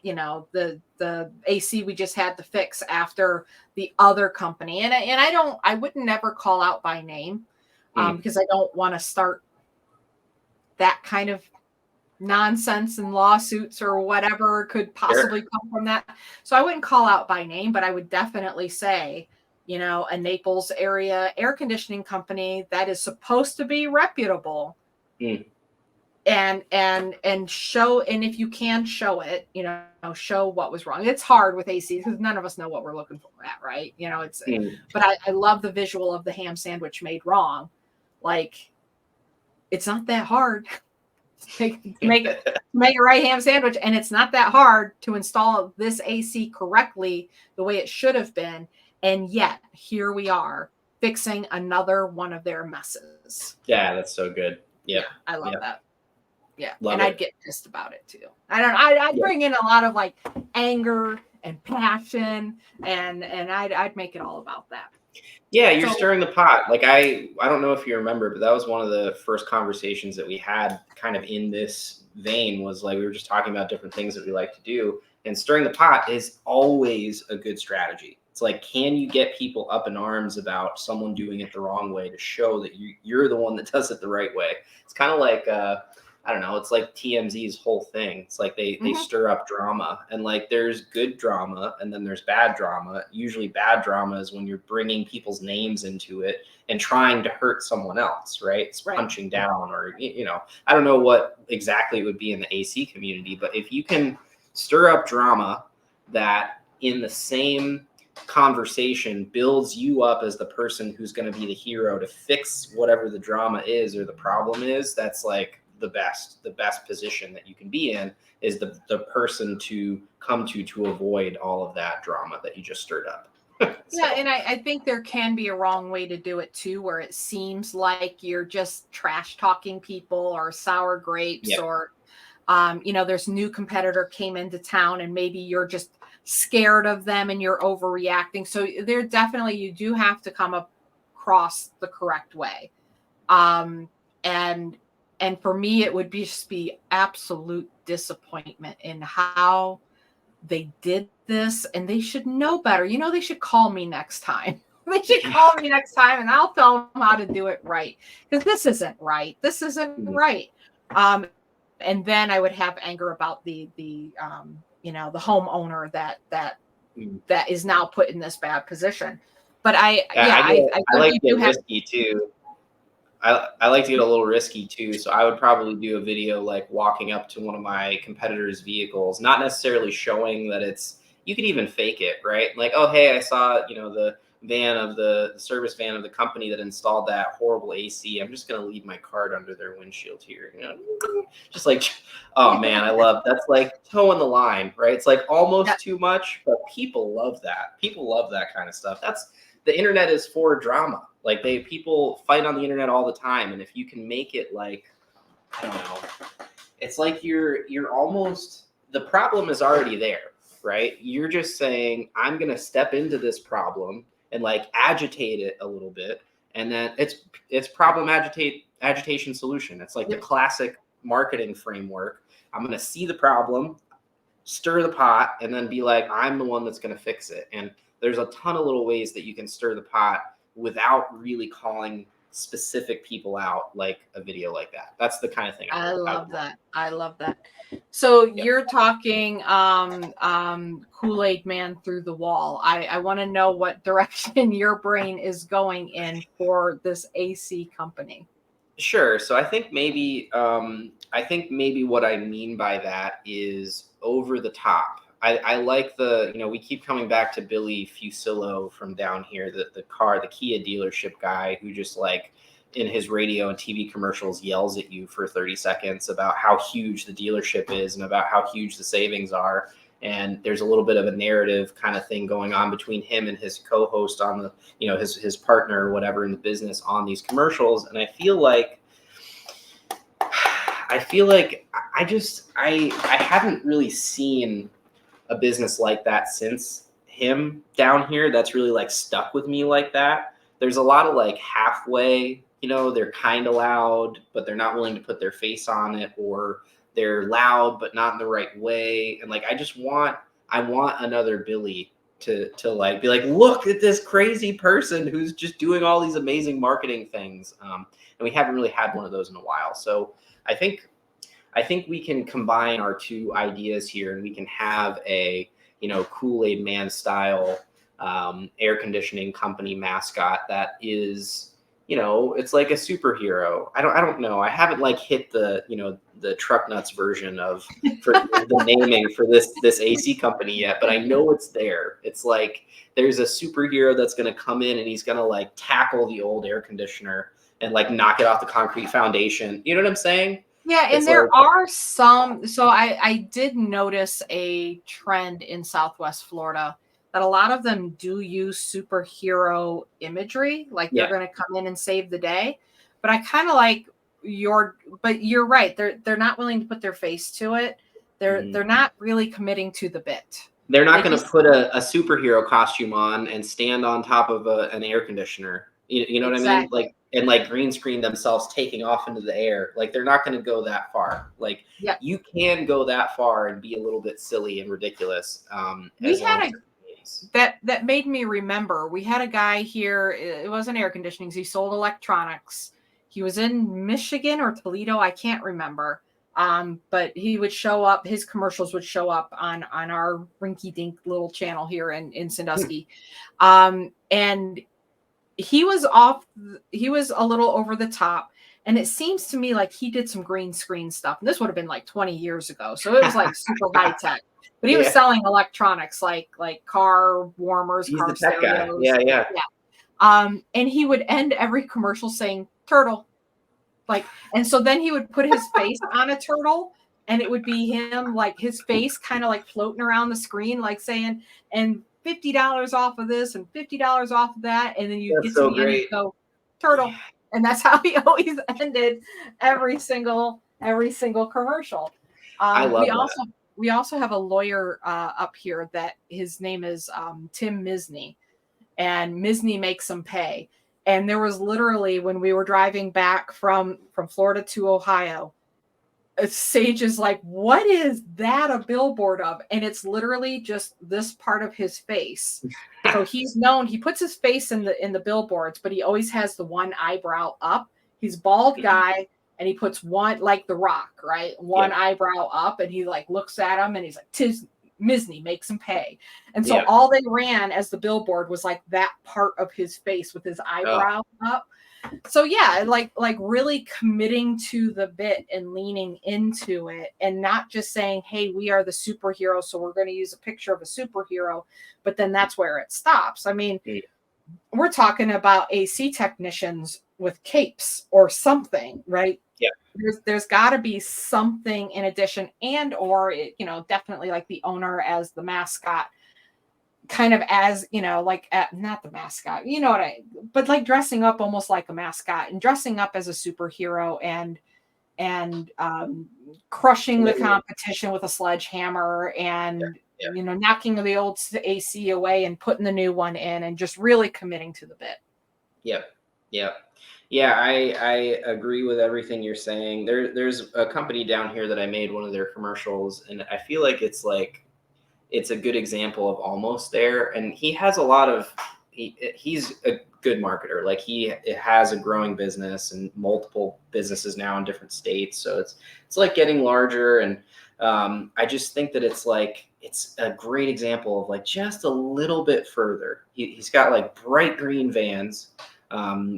the AC we just had to fix after the other company. And I wouldn't never call out by name because I don't want to start that kind of nonsense and lawsuits or whatever could possibly come from that. So I wouldn't call out by name, but I would definitely say, a Naples area air conditioning company that is supposed to be reputable and show, and if you can show it, show what was wrong. It's hard with AC because none of us know what we're looking for at, right? But I love the visual of the ham sandwich made wrong. Like, it's not that hard. make a right ham sandwich, and it's not that hard to install this AC correctly the way it should have been, and yet here we are fixing another one of their messes. Yeah, that's so good. Yeah, I love that. Yeah, love and it. I'd get pissed about it too. I'd bring in a lot of like anger and passion, and I'd make it all about that. Yeah, you're stirring the pot. Like I don't know if you remember, but that was one of the first conversations that we had kind of in this vein, was like we were just talking about different things that we like to do. And stirring the pot is always a good strategy. It's like, can you get people up in arms about someone doing it the wrong way to show that you're the one that does it the right way? It's kind of like I don't know, it's like TMZ's whole thing. It's like they stir up drama, and like there's good drama and then there's bad drama. Usually bad drama is when you're bringing people's names into it and trying to hurt someone else, right? It's punching down, or, I don't know what exactly it would be in the AC community, but if you can stir up drama that in the same conversation builds you up as the person who's going to be the hero to fix whatever the drama is or the problem is, that's like the best position that you can be in, is the person to come to avoid all of that drama that you just stirred up. Yeah, and I think there can be a wrong way to do it too, where it seems like you're just trash talking people or sour grapes, or there's new competitor came into town and maybe you're just scared of them and you're overreacting. So there definitely, you do have to come across the correct way. And for me, it would just be absolute disappointment in how they did this, and they should know better. They should call me next time. They should call me next time, and I'll tell them how to do it right, because this isn't right. This isn't right. And then I would have anger about the homeowner that is now put in this bad position. But I like to get risky too. I like to get a little risky too. So I would probably do a video like walking up to one of my competitors' vehicles, not necessarily showing that you could even fake it, right? Like, oh, hey, I saw, the service van of the company that installed that horrible AC. I'm just going to leave my card under their windshield here. Just like, oh man, that's like towing the line, right? It's like almost too much, but people love that. People love that kind of stuff. The internet is for drama. Like people fight on the internet all the time. And if you can make it like, I don't know, it's like you're almost, the problem is already there, right? You're just saying, I'm going to step into this problem and like agitate it a little bit. And then it's problem, agitation, solution. It's like the classic marketing framework. I'm going to see the problem, stir the pot, and then be like, I'm the one that's going to fix it. And there's a ton of little ways that you can stir the pot without really calling specific people out, like a video like that. That's the kind of thing I love that. So you're talking Kool-Aid Man through the wall. I want to know what direction your brain is going in for this AC company. Sure. So I think maybe what I mean by that is over the top. I like we keep coming back to Billy Fusillo from down here, the Kia dealership guy who just like in his radio and TV commercials yells at you for 30 seconds about how huge the dealership is and about how huge the savings are. And there's a little bit of a narrative kind of thing going on between him and his co-host on the, his partner or whatever in the business on these commercials. And I feel like I haven't really seen a business like that since him down here that's really like stuck with me like that. There's a lot of like halfway, you know, they're kind of loud, but they're not willing to put their face on it, or they're loud but not in the right way. And like I want another Billy to like be like, look at this crazy person who's just doing all these amazing marketing things. And we haven't really had one of those in a while. So I think we can combine our two ideas here, and we can have a, you know, Kool-Aid Man style air conditioning company mascot that is, you know, it's like a superhero. I don't know. I haven't like hit the, you know, the truck nuts version of for the naming for this AC company yet, but I know it's there. It's like there's a superhero that's going to come in and he's going to like tackle the old air conditioner and like knock it off the concrete foundation. You know what I'm saying? Yeah, and It's there like, are some. So I did notice a trend in Southwest Florida that a lot of them do use superhero imagery, like they're yeah. going to come in and save the day. But I kind of like but you're right. They're not willing to put their face to it. Mhm. They're not really committing to the bit. They're not They going to just put a superhero costume on and stand on top of an air conditioner. You know what I mean? exactly. Like, and like green screen themselves taking off into the air. Like they're not going to go that far. Like Yeah. you can go that far and be a little bit silly and ridiculous, We as long had as a it's nice. that made me remember. We had a guy here. It wasn't air conditioning. He sold electronics. He was in Michigan or Toledo. I can't remember. But he would show up. His commercials would show up on our rinky dink little channel here in Sandusky. And he was off. He was a little over the top. And it seems to me like he did some green screen stuff. And this would have been like 20 years ago. So it was like super high tech. But he was Yeah, selling electronics like car warmers, he's the car tech guy. stereos. Yeah, yeah. Yeah. And he would end every commercial saying turtle. Like, and so then he would put his face on a turtle, and it would be him, like his face kind of like floating around the screen, like saying, and $50 off of this and $50 off of that. And then you That's get to so the end, you great. go, Yeah, turtle. And that's how he always ended every single commercial. I We love that. also have a lawyer up here that his name is Tim Misney, and Misney makes them pay. And there was literally, when we were driving back from Florida to Ohio, Sage is like, "What is that a billboard of?" And it's literally just this part of his face. So he's known. He puts his face in the billboards, but he always has the one eyebrow up. He's bald Mhm. guy, and he puts one, like The Rock, right? One Yep, eyebrow up, and he like looks at him, and he's like, "Tis Misney makes him pay." And so yep. all they ran as the billboard was like that part of his face with his Oh, eyebrow up. So yeah, like really committing to the bit and leaning into it, and not just saying, "Hey, we are the superhero, so we're going to use a picture of a superhero," but then that's where it stops. I mean, mm, we're talking about AC technicians with capes or something, right? yep, There's got to be something in addition, and or definitely like the owner as the mascot, kind of, as like not the mascot, but like dressing up almost like a mascot and dressing up as a superhero, and crushing the totally. competition with a sledgehammer, Yeah, and yeah. knocking the old AC away and putting the new one in, and just really committing to the bit. Yep. Yep. Yeah, I agree with everything you're saying. There's a company down here that I made one of their commercials, and I feel like it's a good example of almost there. And he has a lot of he's a good marketer. Like it has a growing business and multiple businesses now in different states. So it's like getting larger. And I just think that it's a great example of like just a little bit further. He's got like bright green vans.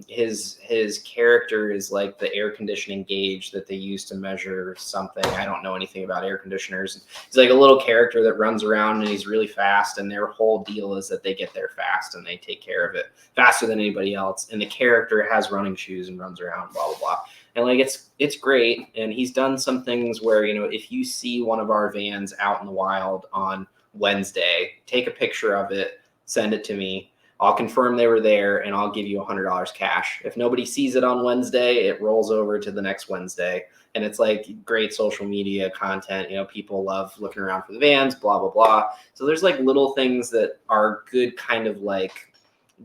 His character is like the air conditioning gauge that they use to measure something. I don't know anything about air conditioners. He's like a little character that runs around and he's really fast. And their whole deal is that they get there fast and they take care of it faster than anybody else. And the character has running shoes and runs around, blah, blah, blah. And like, it's great. And he's done some things where, if you see one of our vans out in the wild on Wednesday, take a picture of it, send it to me. I'll confirm they were there and I'll give you $100 cash. If nobody sees it on Wednesday, it rolls over to the next Wednesday. And it's like great social media content. You know, people love looking around for the vans, blah, blah, blah. So there's like little things that are good kind of like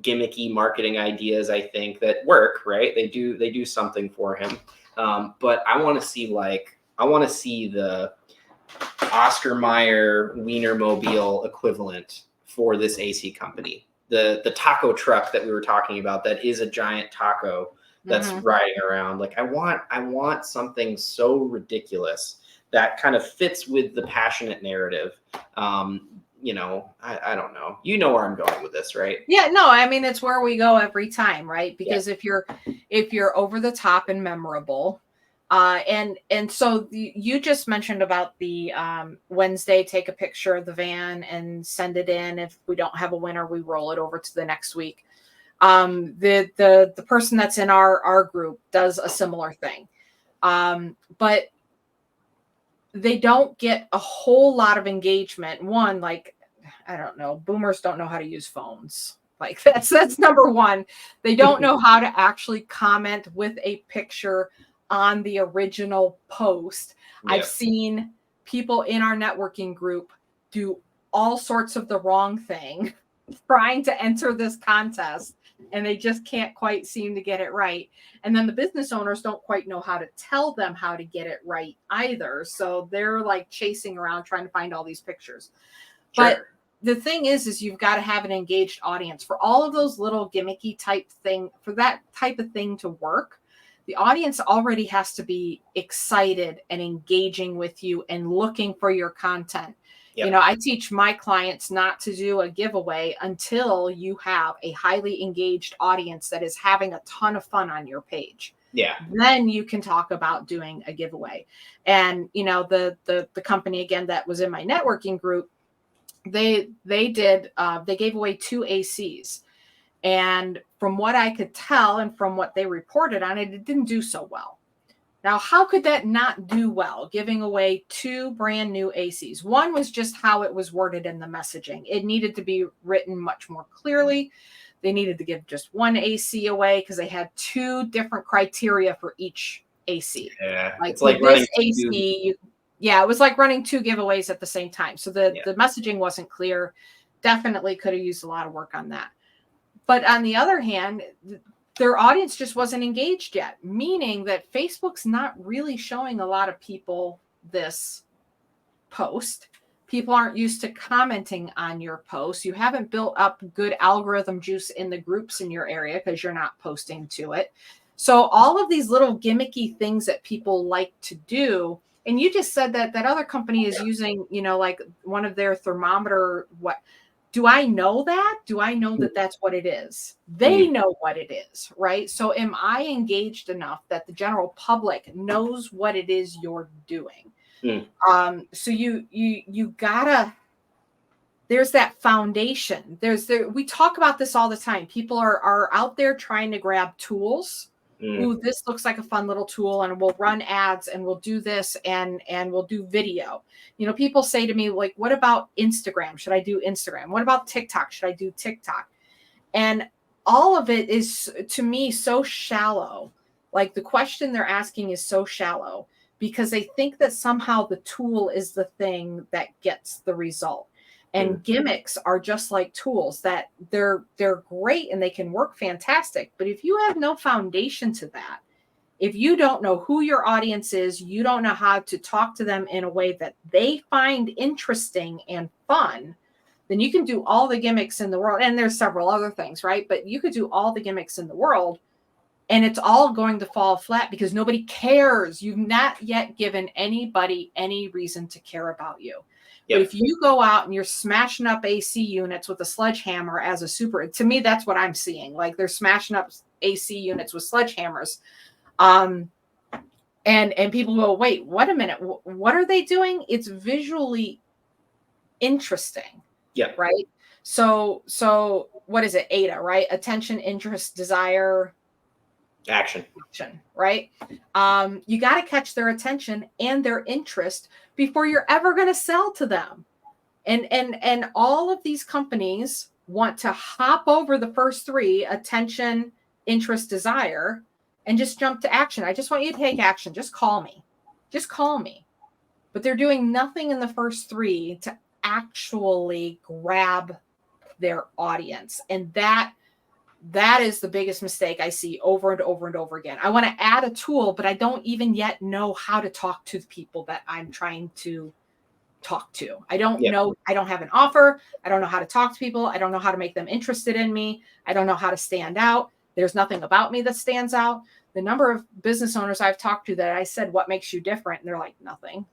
gimmicky marketing ideas, I think, that work, right? They do something for him. But I want to see the Oscar Mayer Wienermobile equivalent for this AC company. The taco truck that we were talking about, that is a giant taco that's riding around. Like I want something so ridiculous that kind of fits with the passionate narrative. You know, I don't know. You know where I'm going with this, right? Yeah, no, I mean, it's where we go every time, right? Because if you're over the top and memorable, and so you just mentioned about the Wednesday, take a picture of the van and send it in. If we don't have a winner, we roll it over to the next week. The person that's in our group does a similar thing, but they don't get a whole lot of engagement. One, like, I don't know, boomers don't know how to use phones. Like that's number one. They don't know how to actually comment with a picture on the original post. Yeah. I've seen people in our networking group do all sorts of the wrong thing trying to enter this contest, and they just can't quite seem to get it right. And then the business owners don't quite know how to tell them how to get it right either. So they're like chasing around trying to find all these pictures. Sure. But the thing is you've got to have an engaged audience for all of those little gimmicky type thing. For that type of thing to work, the audience already has to be excited and engaging with you and looking for your content. Yep. You know, I teach my clients not to do a giveaway until you have a highly engaged audience that is having a ton of fun on your page. Yeah. Then you can talk about doing a giveaway. And, you know, the company, again, that was in my networking group, they gave away 2 ACs. And from what I could tell and from what they reported on it, it didn't do so well. Now, how could that not do well, giving away 2 brand new ACs? One was just how it was worded in the messaging. It needed to be written much more clearly. They needed to give just 1 AC away because they had 2 different criteria for each AC. Yeah, like, it's like this AC, it was like running 2 giveaways at the same time. So the messaging wasn't clear. Definitely could have used a lot of work on that. But on the other hand, their audience just wasn't engaged yet, meaning that Facebook's not really showing a lot of people this post. People aren't used to commenting on your posts. You haven't built up good algorithm juice in the groups in your area because you're not posting to it. So all of these little gimmicky things that people like to do, and you just said that other company is using, you know, like one of their thermometer, do I know that? Do I know that that's what it is? They know what it is, right? So am I engaged enough that the general public knows what it is you're doing? So you gotta, there's that foundation. We talk about this all the time. People are out there trying to grab tools. Ooh, this looks like a fun little tool, and we'll run ads and we'll do this and we'll do video. You know, people say to me, like, what about Instagram? Should I do Instagram? What about TikTok? Should I do TikTok? And all of it is, to me, so shallow. Like, the question they're asking is so shallow because they think that somehow the tool is the thing that gets the result. And gimmicks are just like tools, that they're great and they can work fantastic. But if you have no foundation to that, if you don't know who your audience is, you don't know how to talk to them in a way that they find interesting and fun, then you can do all the gimmicks in the world. And there's several other things, right? But you could do all the gimmicks in the world and it's all going to fall flat because nobody cares. You've not yet given anybody any reason to care about you. Yep. But if you go out and you're smashing up AC units with a sledgehammer as a super, to me, that's what I'm seeing. Like, they're smashing up AC units with sledgehammers. And people go, wait, what a minute. What are they doing? It's visually interesting. Yeah. Right. So what is it? ADA, right? Attention, interest, desire, action, right? You got to catch their attention and their interest before you're ever going to sell to them. And all of these companies want to hop over the first three: attention, interest, desire, and just jump to action. I just want you to take action. Just call me. Just call me. But they're doing nothing in the first three to actually grab their audience. And that is the biggest mistake I see over and over and over again. I want to add a tool, but I don't even yet know how to talk to the people that I'm trying to talk to. I don't know. I don't have an offer. I don't know how to talk to people. I don't know how to make them interested in me. I don't know how to stand out. There's nothing about me that stands out. The number of business owners I've talked to that I said, what makes you different? And they're like, nothing.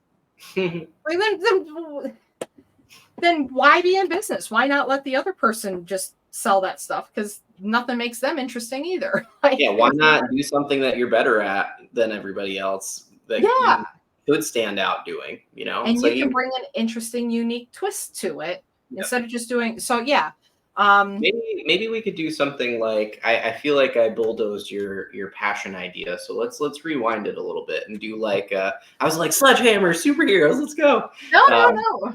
Then why be in business? Why not let the other person just sell that stuff? Because nothing makes them interesting either. Why not do something that you're better at than everybody else that you could stand out doing, And so you can bring an interesting, unique twist to it instead of just doing. So maybe we could do something like, I feel like I bulldozed your passion idea. So let's rewind it a little bit and do like I was like, sledgehammer, superheroes, let's go. No.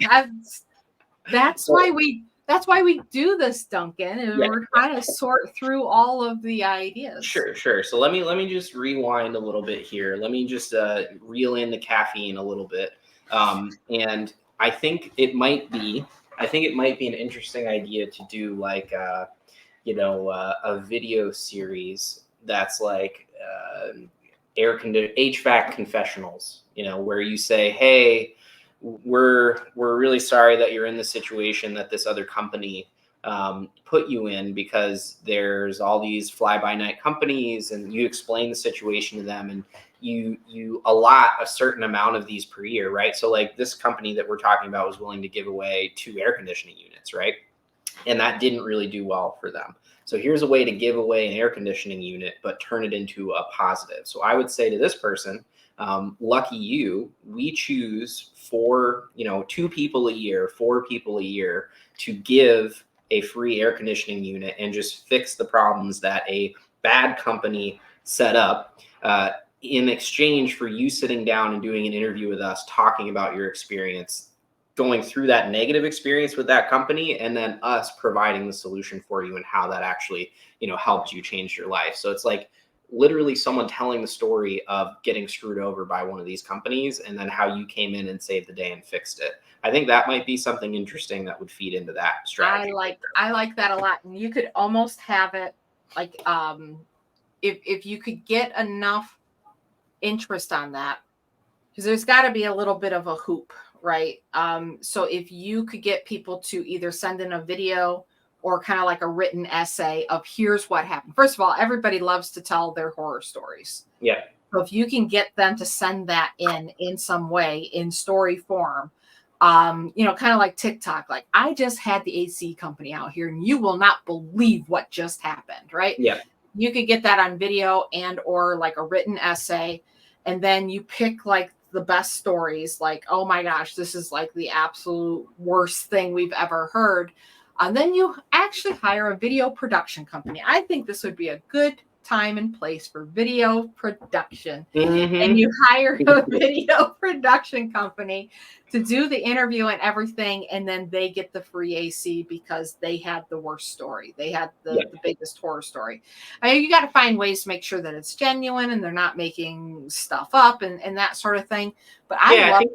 That's why we do this, Duncan, and we're trying to sort through all of the ideas. Sure. So let me just rewind a little bit here. Let me just reel in the caffeine a little bit. And I think it might be an interesting idea to do like a video series that's like HVAC confessionals, where you say, hey, we're really sorry that you're in the situation that this other company put you in, because there's all these fly-by-night companies, and you explain the situation to them, and you allot a certain amount of these per year, right? So like this company that we're talking about was willing to give away 2 air conditioning units, right? And that didn't really do well for them. So here's a way to give away an air conditioning unit, but turn it into a positive. So I would say to this person, lucky you, we choose 2 people a year, 4 people a year to give a free air conditioning unit and just fix the problems that a bad company set up in exchange for you sitting down and doing an interview with us, talking about your experience, going through that negative experience with that company, and then us providing the solution for you and how that actually, helped you change your life. So it's like literally someone telling the story of getting screwed over by one of these companies, and then how you came in and saved the day and fixed it. I think that might be something interesting that would feed into that strategy. I like that a lot. And you could almost have it like if you could get enough interest on that, because there's got to be a little bit of a hoop, right? So if you could get people to either send in a video or kind of like a written essay of here's what happened. First of all, everybody loves to tell their horror stories. Yeah. So if you can get them to send that in some way in story form, kind of like TikTok, like I just had the AC company out here and you will not believe what just happened, right? Yeah. You could get that on video and or like a written essay, and then you pick like the best stories, like, oh my gosh, this is like the absolute worst thing we've ever heard. And then you actually hire a video production company. I think this would be a good time and place for video production. And you hire a video production company to do the interview and everything, and then they get the free AC because they had the worst story. They had the biggest horror story. I mean, you got to find ways to make sure that it's genuine and they're not making stuff up and that sort of thing. But I think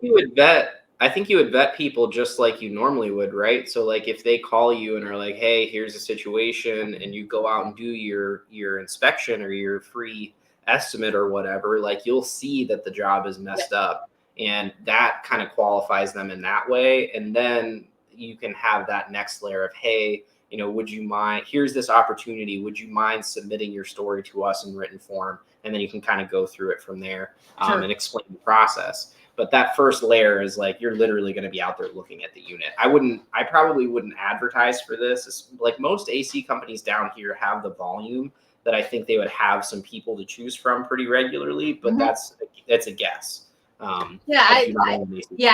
you would vet people just like you normally would, right? So like if they call you and are like, hey, here's a situation, and you go out and do your inspection or your free estimate or whatever, like you'll see that the job is messed up, and that kind of qualifies them in that way. And then you can have that next layer of, hey, would you mind, here's this opportunity, would you mind submitting your story to us in written form? And then you can kind of go through it from there and explain the process. But that first layer is like, you're literally going to be out there looking at the unit. I probably wouldn't advertise for this. It's like most AC companies down here have the volume that I think they would have some people to choose from pretty regularly, but that's a guess. I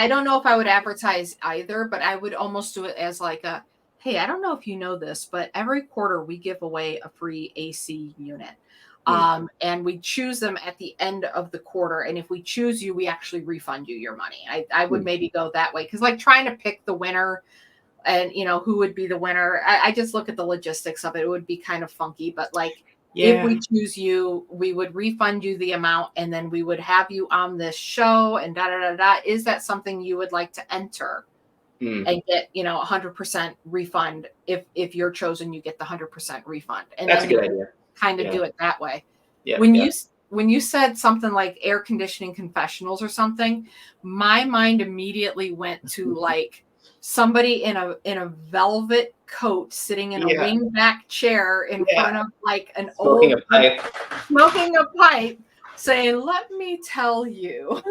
don't know if I would advertise either, but I would almost do it as like a, hey, I don't know if you know this, but every quarter we give away a free AC unit. And we choose them at the end of the quarter. And if we choose you, we actually refund you your money. I would maybe go that way. Cause like trying to pick the winner and who would be the winner. I just look at the logistics of it. It would be kind of funky, but like if Yeah. we choose you, we would refund you the amount, and then we would have you on this show and da da da da. Is that something you would like to enter and get 100% refund? If you're chosen, you get the 100% refund, and That's then a good idea. kind of Yeah. do it that way. Yeah. When you said something like air conditioning confessionals or something, my mind immediately went to like somebody in a velvet coat sitting in a Yeah. wingback chair in Yeah. front of like an Smoking old a pipe. smoking a pipe saying, "Let me tell you."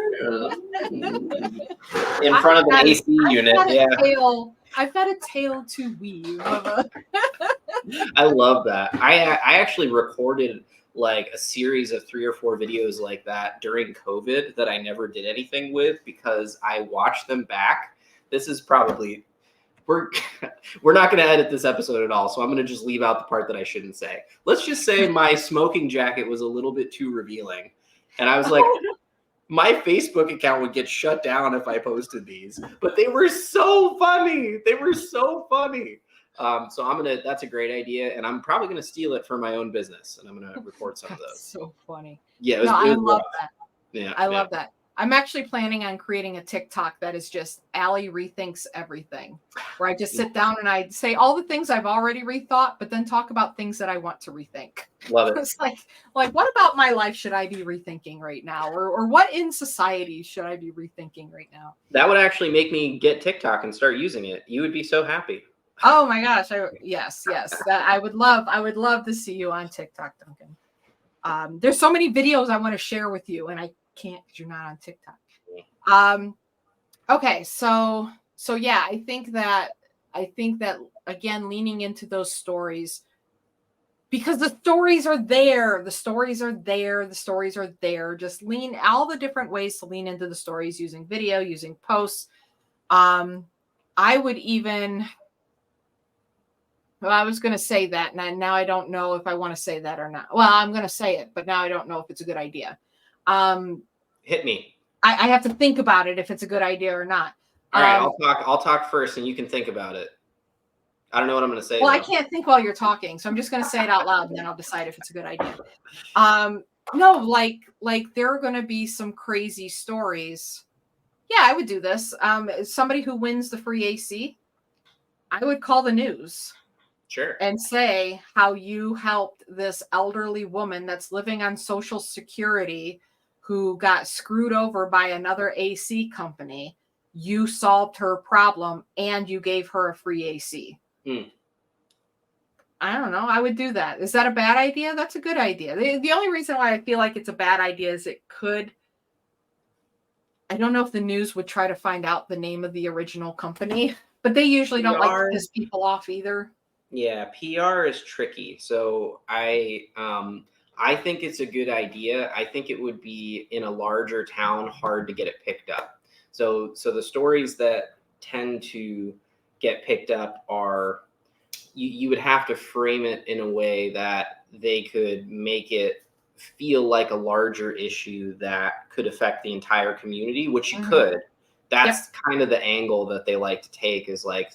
In front of an AC unit. Yeah. I've got a tale to weave. I love that. I actually recorded like a series of 3 or 4 videos like that during COVID that I never did anything with because I watched them back. This is probably we're not going to edit this episode at all, so I'm going to just leave out the part that I shouldn't say. Let's just say my smoking jacket was a little bit too revealing, and I was like, my Facebook account would get shut down if I posted these, but they were so funny. They were so funny. So that's a great idea, and I'm probably gonna steal it for my own business, and I'm gonna record some of those. So funny. Yeah, I love that. Yeah, I love that. I'm actually planning on creating a TikTok that is just Allie rethinks everything, where I just sit down and I say all the things I've already rethought, but then talk about things that I want to rethink. Love it. It's like what about my life should I be rethinking right now, or what in society should I be rethinking right now? That would actually make me get TikTok and start using it. You would be so happy. Oh my gosh! Yes. I would love to see you on TikTok, Duncan. There's so many videos I want to share with you, and I can't because you're not on TikTok. Okay, so yeah, I think that again, leaning into those stories, because the stories are there. Just lean all the different ways to lean into the stories, using video, using posts. I would even. Well, I was going to say that, and now I don't know if I want to say that or not. Well, I'm going to say it, but now I don't know if it's a good idea. Hit me. I have to think about it if it's a good idea or not. All right, I'll talk first, and you can think about it. I don't know what I'm going to say. Well, though. I can't think while you're talking, so I'm just going to say it out loud, and then I'll decide if it's a good idea. No, like there are going to be some crazy stories. Yeah, I would do this. Somebody who wins the free AC, I would call the news. Sure. And say how you helped this elderly woman that's living on Social Security who got screwed over by another AC company. You solved her problem and you gave her a free AC. I don't know. I would do that. Is that a bad idea? That's a good idea. The only reason why I feel like it's a bad idea is it could. I don't know if the news would try to find out the name of the original company, but they usually don't like to piss people off either. Yeah, PR is tricky. So I think it's a good idea. I think it would be in a larger town hard to get it picked up. So the stories that tend to get picked up are you would have to frame it in a way that they could make it feel like a larger issue that could affect the entire community, which you could. That's kind of the angle that they like to take is like,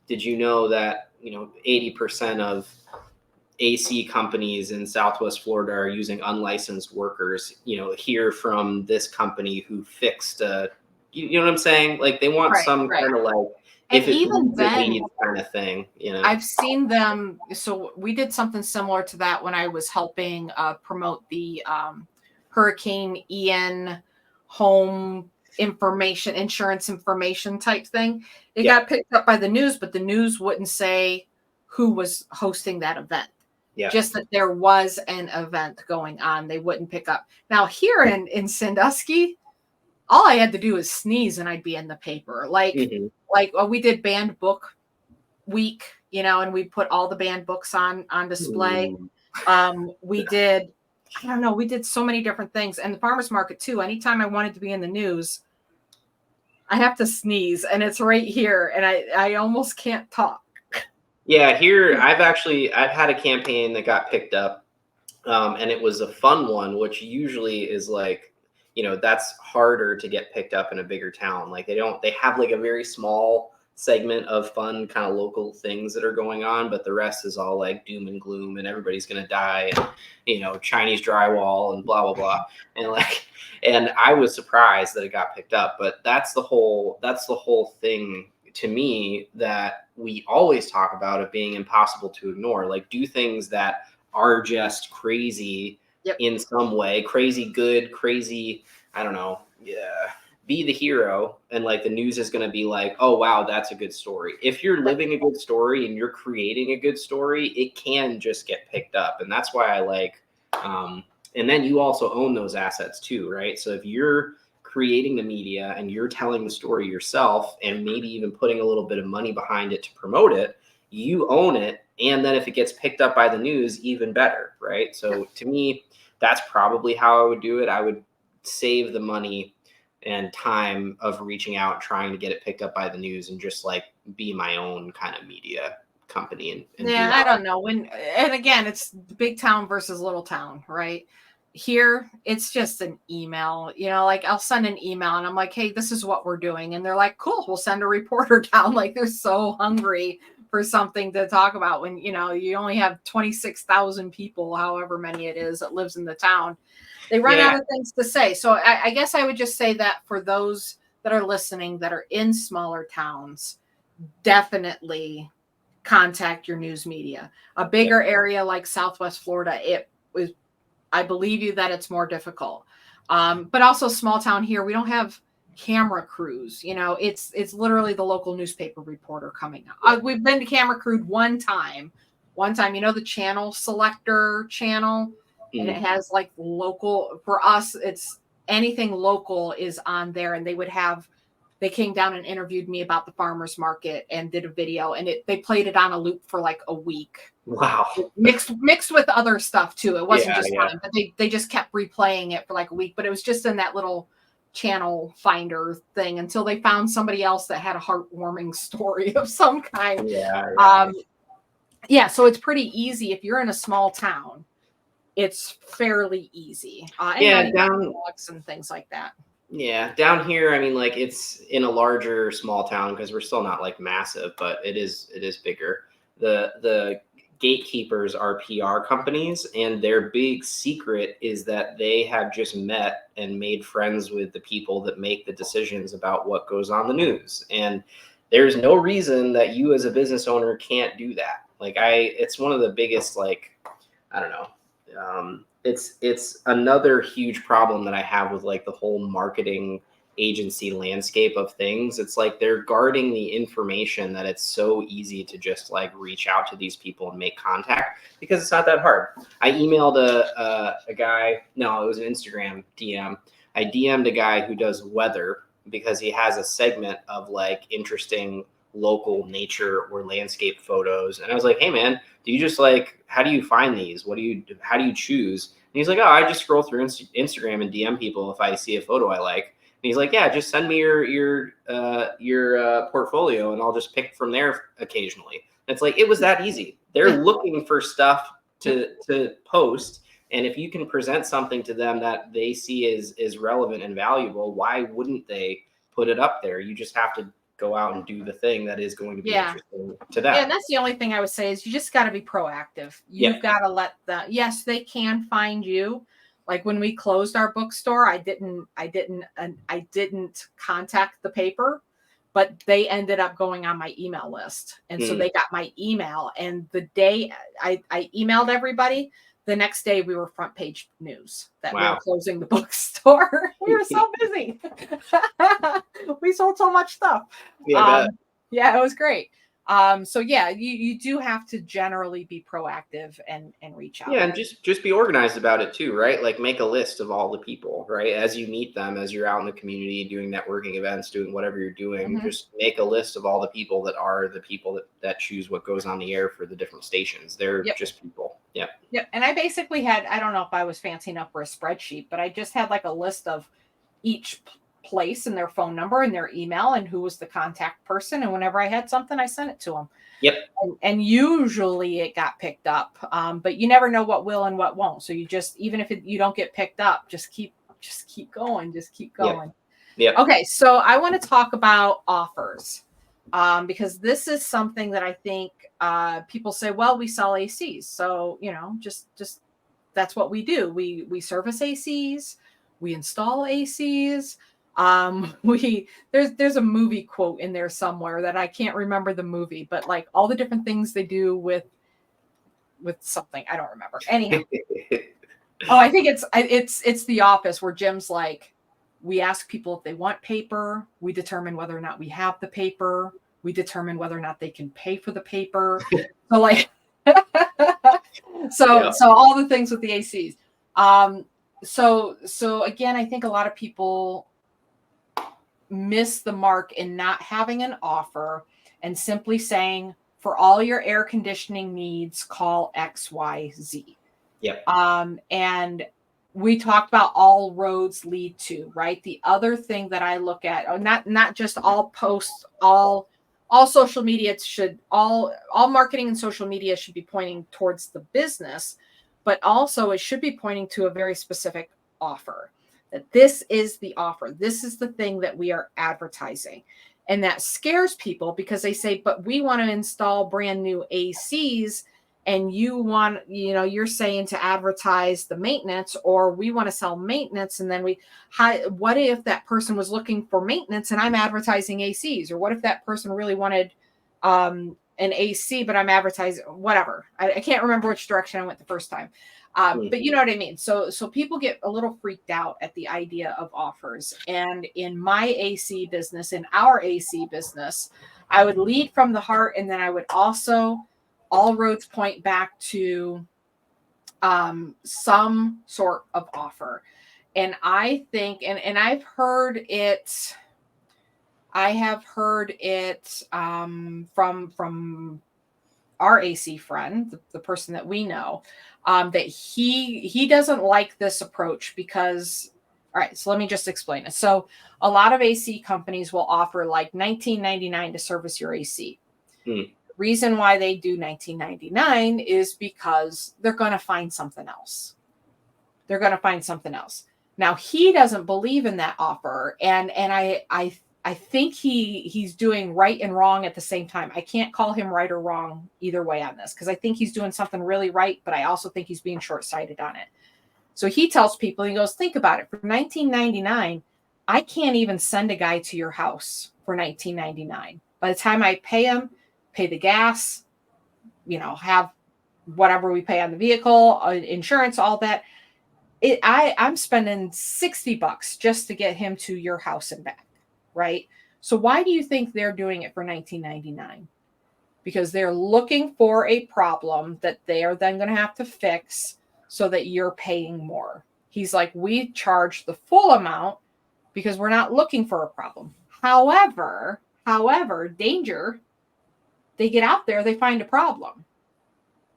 did you know that 80% of AC companies in Southwest Florida are using unlicensed workers, hear from this company who fixed you know what I'm saying? Like they want some kind of like, and even then kind of thing, I've seen them. So we did something similar to that when I was helping promote the Hurricane Ian home insurance information type thing. It got picked up by the news, but the news wouldn't say who was hosting that event. Just that there was an event going on. They wouldn't pick up. Now here in Sandusky, all I had to do was sneeze and I'd be in the paper. We did banned book week, and we put all the banned books on display. We did so many different things. And the farmer's market too. Anytime I wanted to be in the news, I have to sneeze and it's right here. And I almost can't talk. Yeah, here I've had a campaign that got picked up and it was a fun one, which usually is like, that's harder to get picked up in a bigger town. Like they have like a very small segment of fun kind of local things that are going on, but the rest is all like doom and gloom and everybody's going to die and, Chinese drywall and blah, blah, blah. And like, and I was surprised that it got picked up, but that's the whole thing to me that we always talk about it being impossible to ignore. Like, do things that are just crazy in some way, crazy good, crazy, I don't know. Yeah. Be the hero, and like the news is going to be like, oh wow, that's a good story. If you're living a good story and you're creating a good story, it can just get picked up. And that's why I like and then you also own those assets too, right? So if you're creating the media and you're telling the story yourself and maybe even putting a little bit of money behind it to promote it, you own it. And then if it gets picked up by the news, even better, right? So to me, that's probably how I would do it. I would save the money and time of reaching out, trying to get it picked up by the news, and just like be my own kind of media company. And I don't know and again, it's big town versus little town, right? Here, it's just an email, like I'll send an email and I'm like, hey, this is what we're doing. And they're like, cool, we'll send a reporter down. Like they're so hungry for something to talk about when, you only have 26,000 people, however many it is that lives in the town. They run out of things to say. So I guess I would just say that for those that are listening that are in smaller towns, definitely contact your news media. A bigger area like Southwest Florida, I believe you that it's more difficult. But also small town here, we don't have camera crews. It's literally the local newspaper reporter coming out. We've been to camera crewed one time, the channel selector channel. And it has like local, for us, it's anything local is on there. And they came down and interviewed me about the farmer's market and did a video, and they played it on a loop for like a week. Wow. Mixed with other stuff too. It wasn't just mine, but they just kept replaying it for like a week, but it was just in that little channel finder thing until they found somebody else that had a heartwarming story of some kind. So it's pretty easy if you're in a small town. It's fairly easy. Down and things like that. Yeah, down here, I mean, like it's in a larger small town because we're still not like massive, but it is bigger. The gatekeepers are PR companies, and their big secret is that they have just met and made friends with the people that make the decisions about what goes on the news. And there's no reason that you as a business owner can't do that. Like it's one of the biggest, like, I don't know. It's another huge problem that I have with like the whole marketing agency landscape of things. It's like they're guarding the information that it's so easy to just like reach out to these people and make contact because it's not that hard. I emailed a guy. No, it was an Instagram DM. I DM'd a guy who does weather because he has a segment of like interesting local nature or landscape photos. And I was like, hey man, do you just like, how do you find these? How do you choose? And he's like, oh, I just scroll through Instagram and DM people if I see a photo I like. And he's like, yeah, just send me your portfolio and I'll just pick from there occasionally. And it's like, it was that easy. They're looking for stuff to post. And if you can present something to them that they see is relevant and valuable, why wouldn't they put it up there? You just have to go out and do the thing that is going to be interesting to them. Yeah, and that's the only thing I would say is you just got to be proactive. You've got to let them. Yes, they can find you. Like when we closed our bookstore, I didn't contact the paper, but they ended up going on my email list, and so they got my email. And the day I emailed everybody, the next day we were front page news that we were closing the bookstore. We were so busy. We sold so much stuff. Yeah, it was great. So yeah, you do have to generally be proactive and reach out. Yeah, and just be organized about it too, right? Like make a list of all the people, right? As you meet them, as you're out in the community doing networking events, doing whatever you're doing, just make a list of all the people that are the people that choose what goes on the air for the different stations. They're just people. Yeah. Yeah. And I basically had, I don't know if I was fancy enough for a spreadsheet, but I just had like a list of each place and their phone number and their email and who was the contact person. And whenever I had something, I sent it to them. Yep. And usually it got picked up, but you never know what will and what won't. So you just, even if you don't get picked up, just keep going. Just keep going. Yep. Okay. So I want to talk about offers. because this is something that I think people say, well, we sell ACs. So, just that's what we do. We service ACs, we install ACs. There's a movie quote in there somewhere that I can't remember the movie, but like all the different things they do with something. I don't remember. Anyhow. Oh, I think it's The Office where Jim's like, we ask people if they want paper, we determine whether or not we have the paper, we determine whether or not they can pay for the paper. So like so all the things with the ACs. So again, I think a lot of people miss the mark in not having an offer and simply saying, for all your air conditioning needs, call XYZ. Yep. And we talked about all roads lead to, right? The other thing that I look at, not just all posts, all social media should, all marketing and social media should be pointing towards the business, but also it should be pointing to a very specific offer. That this is the offer. This is the thing that we are advertising. And that scares people because they say, but we want to install brand new ACs, and you're saying to advertise the maintenance, or we want to sell maintenance. And then what if that person was looking for maintenance and I'm advertising ACs? Or what if that person really wanted an AC, but I'm advertising whatever. I can't remember which direction I went the first time. But you know what I mean? So people get a little freaked out at the idea of offers. And in my AC business, in our AC business, I would lead from the heart. And then I would also, all roads point back to some sort of offer. And I think, and I have heard it from our AC friend, the person that we know, that he doesn't like this approach because, all right, so let me just explain it. So a lot of AC companies will offer like $19.99 to service your AC. Reason why they do $19.99 is because they're going to find something else. Now he doesn't believe in that offer, and I think he's doing right and wrong at the same time. I can't call him right or wrong either way on this because I think he's doing something really right, but I also think he's being short-sighted on it. So he tells people, he goes, think about it. For $19.99, I can't even send a guy to your house for $19.99. By the time I pay him, pay the gas, have whatever we pay on the vehicle, insurance, all that, I'm spending $60 just to get him to your house and back. Right? So why do you think they're doing it for $19.99? Because they're looking for a problem that they are then going to have to fix so that you're paying more. He's like, we charge the full amount because we're not looking for a problem. However, danger, they get out there, they find a problem.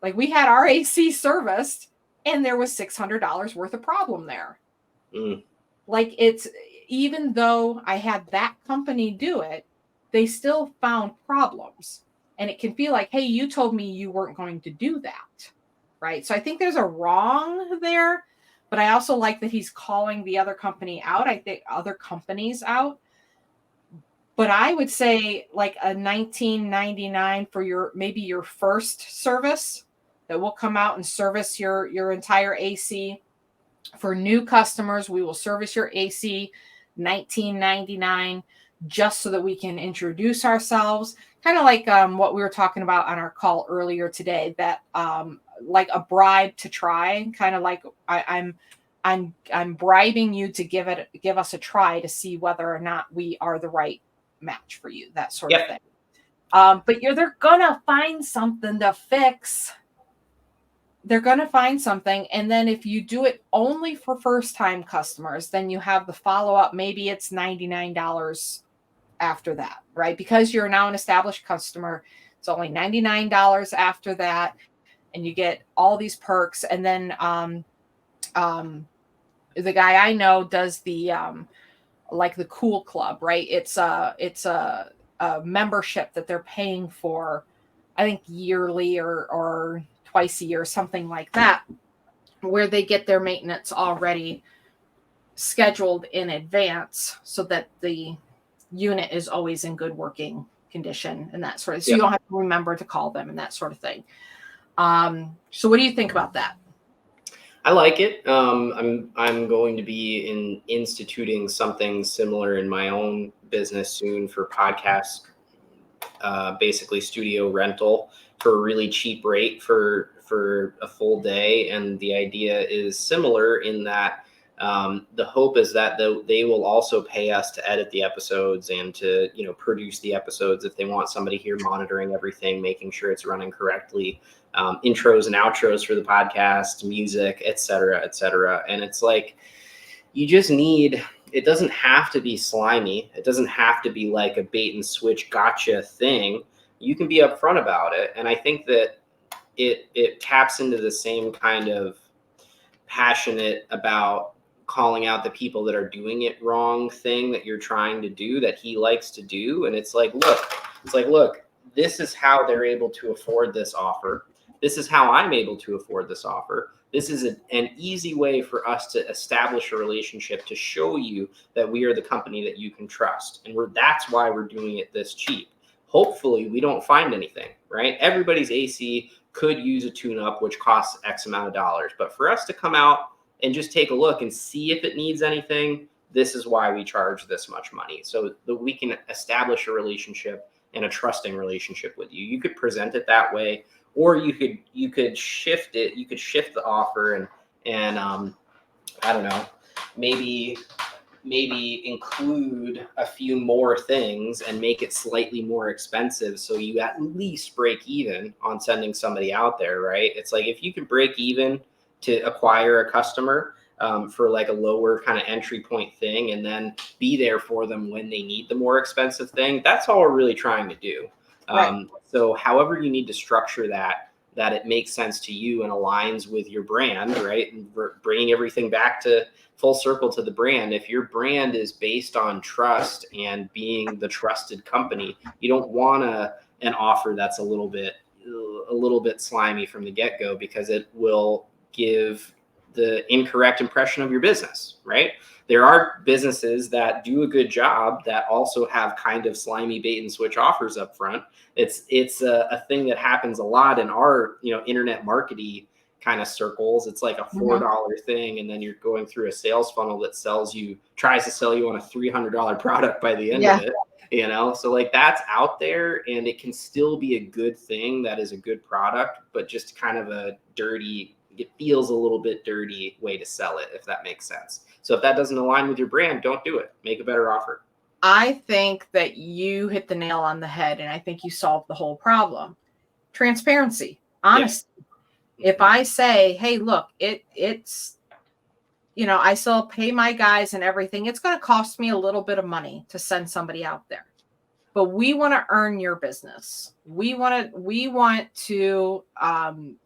Like we had our AC serviced and there was $600 worth of problem there. Like even though I had that company do it, they still found problems. And it can feel like, hey, you told me you weren't going to do that. Right? So I think there's a wrong there, but I also like that he's calling the other company out. I think other companies out. But I would say like a $19.99 for maybe your first service that will come out and service your entire AC. For new customers, we will service your AC $19.99 just so that we can introduce ourselves. Kind of like what we were talking about on our call earlier today, that like a bribe to try, kind of like I'm bribing you to give us a try to see whether or not we are the right match for you, that sort of thing. But they're gonna find something to fix. They're going to find something. And then if you do it only for first-time customers, then you have the follow-up. Maybe it's $99 after that, right? Because you're now an established customer, it's only $99 after that. And you get all these perks. And then the guy I know does the like the Cool Club, right? It's a membership that they're paying for, I think yearly or twice a year, something like that, where they get their maintenance already scheduled in advance so that the unit is always in good working condition and that sort of, so Yep. you don't have to remember to call them and that sort of thing. So what do you think about that? I like it. I'm going to be instituting something similar in my own business soon for podcasts, basically studio rental for a really cheap rate for a full day. And the idea is similar in that the hope is that they will also pay us to edit the episodes and to produce the episodes if they want somebody here monitoring everything, making sure it's running correctly, intros and outros for the podcast, music, et cetera, et cetera. And it's like, you just need, it doesn't have to be slimy. It doesn't have to be like a bait and switch gotcha thing. You can be upfront about it. And I think that it taps into the same kind of passionate about calling out the people that are doing it wrong thing that you're trying to do, that he likes to do. And it's like, look, this is how they're able to afford this offer. This is how I'm able to afford this offer. This is an easy way for us to establish a relationship, to show you that we are the company that you can trust. And that's why we're doing it this cheap. Hopefully we don't find anything, right? Everybody's AC could use a tune-up, which costs X amount of dollars. But for us to come out and just take a look and see if it needs anything, this is why we charge this much money, so that we can establish a relationship and a trusting relationship with you. You could present it that way, or you could shift it. You could shift the offer and I don't know, maybe include a few more things and make it slightly more expensive, so you at least break even on sending somebody out there, right? It's like, if you can break even to acquire a customer for like a lower kind of entry point thing, and then be there for them when they need the more expensive thing, that's all we're really trying to do. Right. So however you need to structure that it makes sense to you and aligns with your brand, right? And bringing everything back to full circle to the brand. If your brand is based on trust and being the trusted company, you don't want an offer that's a little bit slimy from the get-go, because it will give the incorrect impression of your business, right? There are businesses that do a good job that also have kind of slimy bait and switch offers up front. It's a thing that happens a lot in our internet marketing kind of circles. It's like a $4 thing, and then you're going through a sales funnel that tries to sell you on a $300 product by the end of it. So like, that's out there, and it can still be a good thing that is a good product, but just kind of it feels a little bit dirty way to sell it, if that makes sense. So if that doesn't align with your brand, don't do it. Make a better offer. I think that you hit the nail on the head, and I think you solved the whole problem. Transparency, honesty. Yeah. If I say, hey, look, it's I still pay my guys and everything, it's going to cost me a little bit of money to send somebody out there, but we want to earn your business. We want to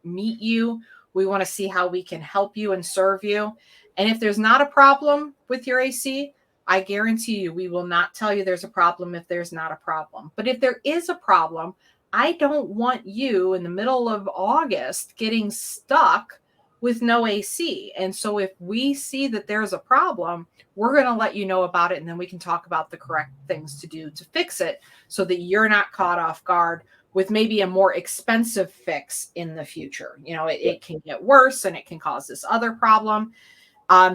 meet you. We want to see how we can help you and serve you. And if there's not a problem with your AC, I guarantee you we will not tell you there's a problem if there's not a problem. But if there is a problem, I don't want you in the middle of August getting stuck with no AC. And so if we see that there's a problem, we're going to let you know about it, and then we can talk about the correct things to do to fix it, so that you're not caught off guard with maybe a more expensive fix in the future. It can get worse, and it can cause this other problem.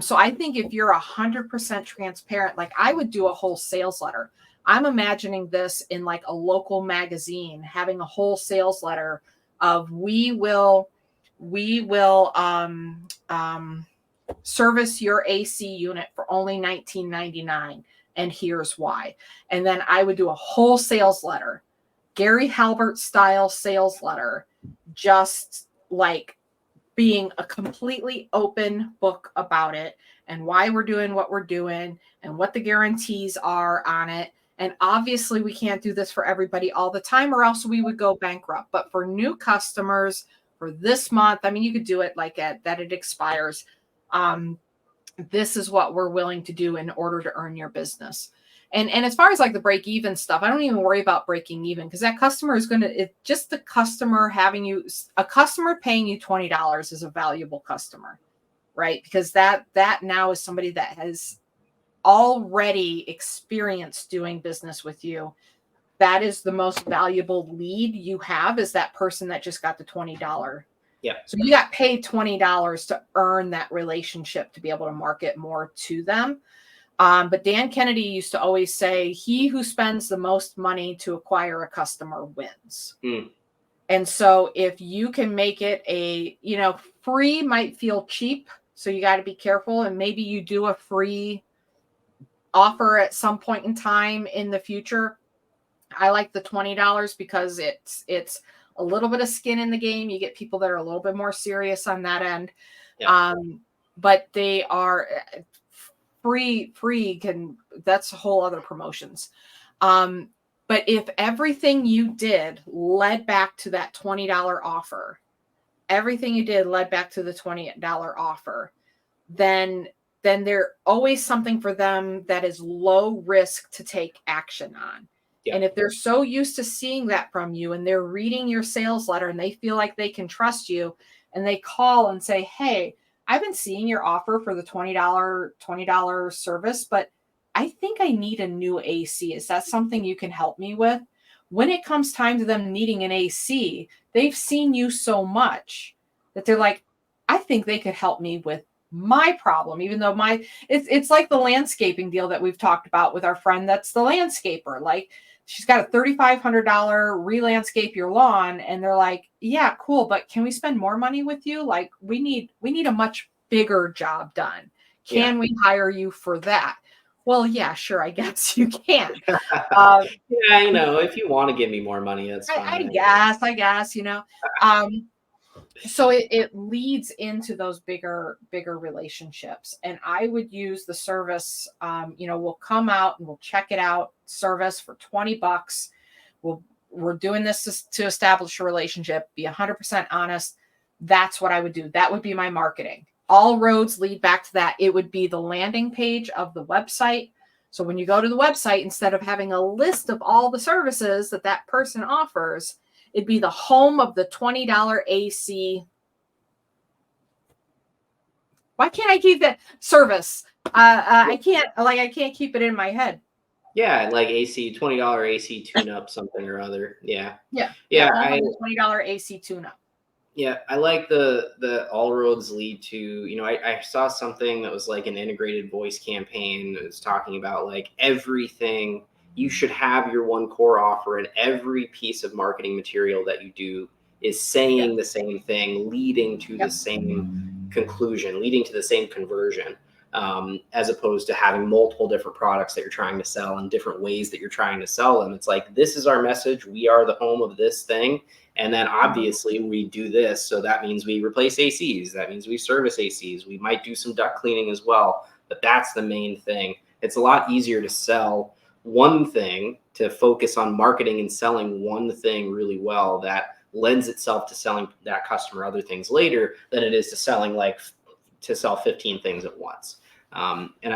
So I think if you're 100% transparent, like I would do a whole sales letter. I'm imagining this in like a local magazine, having a whole sales letter of we will service your AC unit for only $19.99, and here's why. And then I would do a whole sales letter, Gary Halbert style sales letter, just like being a completely open book about it, and why we're doing what we're doing, and what the guarantees are on it. And obviously we can't do this for everybody all the time, or else we would go bankrupt. But for new customers, for this month, I mean, you could do it like that it expires. This is what we're willing to do in order to earn your business. And as far as like the break even stuff, I don't even worry about breaking even, because that customer is just the customer a customer paying you $20 is a valuable customer, right? Because that now is somebody that has already experienced doing business with you. that is the most valuable lead you have, is that person that just got the $20. Yeah. So you got paid $20 to earn that relationship, to be able to market more to them. But Dan Kennedy used to always say, he who spends the most money to acquire a customer wins. Mm. And so if you can make it free might feel cheap. So you got to be careful. And maybe you do a free offer at some point in time in the future. I like the $20 because it's a little bit of skin in the game. You get people that are a little bit more serious on that end. Yeah. But they are free that's a whole other promotions. But if everything you did led back to that $20 offer, everything you did led back to the $20 offer, then there's always something for them that is low risk to take action on. Yeah. And if they're so used to seeing that from you, and they're reading your sales letter, and they feel like they can trust you, and they call and say, hey, I've been seeing your offer for the $20 service, but I think I need a new AC. Is that something you can help me with? When it comes time to them needing an AC, they've seen you so much that they're like, I think they could help me with my problem, even though it's like the landscaping deal that we've talked about with our friend that's the landscaper. Like, she's got a $3,500 re-landscape your lawn, and they're like, yeah, cool, but can we spend more money with you? Like, we need a much bigger job done. Can we hire you for that? Well, yeah, sure, I guess you can. Yeah, if you want to give me more money, that's fine. I guess. So it leads into those bigger relationships. And I would use the service, we'll come out and we'll check it out, service for $20. We're doing this to establish a relationship, be 100% honest. That's what I would do. That would be my marketing. All roads lead back to that. It would be the landing page of the website. So when you go to the website, instead of having a list of all the services that person offers, it'd be the home of the $20 AC. Why can't I keep that service? I can't keep it in my head. Yeah, like AC, $20 AC tune-up, something or other. Yeah. $20 AC tune-up. Yeah, I like the all roads lead to, I saw something that was like an integrated voice campaign that was talking about like everything. You should have your one core offer, and every piece of marketing material that you do is saying the same thing, leading to the same conclusion, leading to the same conversion, as opposed to having multiple different products that you're trying to sell and different ways that you're trying to sell them. It's like, this is our message. We are the home of this thing. And then obviously we do this. So that means we replace ACs. That means we service ACs. We might do some duct cleaning as well. But that's the main thing. It's a lot easier to sell one thing, to focus on marketing and selling one thing really well that lends itself to selling that customer other things later, than it is to sell 15 things at once. And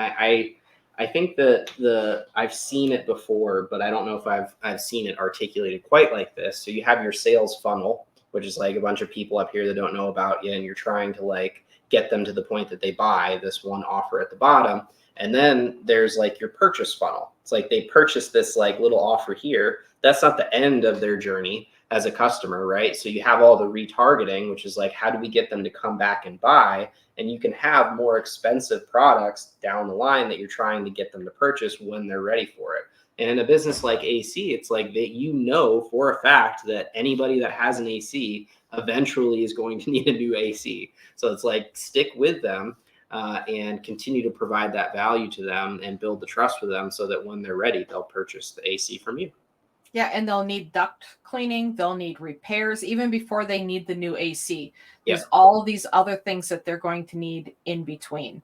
I think that I've seen it before, but I don't know if I've seen it articulated quite like this. So you have your sales funnel, which is like a bunch of people up here that don't know about you, and you're trying to like get them to the point that they buy this one offer at the bottom. And then there's like your purchase funnel. It's like they purchase this like little offer here. That's not the end of their journey as a customer, right? So you have all the retargeting, which is like, how do we get them to come back and buy? And you can have more expensive products down the line that you're trying to get them to purchase when they're ready for it. And in a business like AC, it's like that, for a fact that anybody that has an AC eventually is going to need a new AC. So it's like, stick with them and continue to provide that value to them and build the trust with them, so that when they're ready, they'll purchase the AC from you. Yeah, and they'll need duct cleaning. They'll need repairs even before they need the new AC. There's all these other things that they're going to need in between.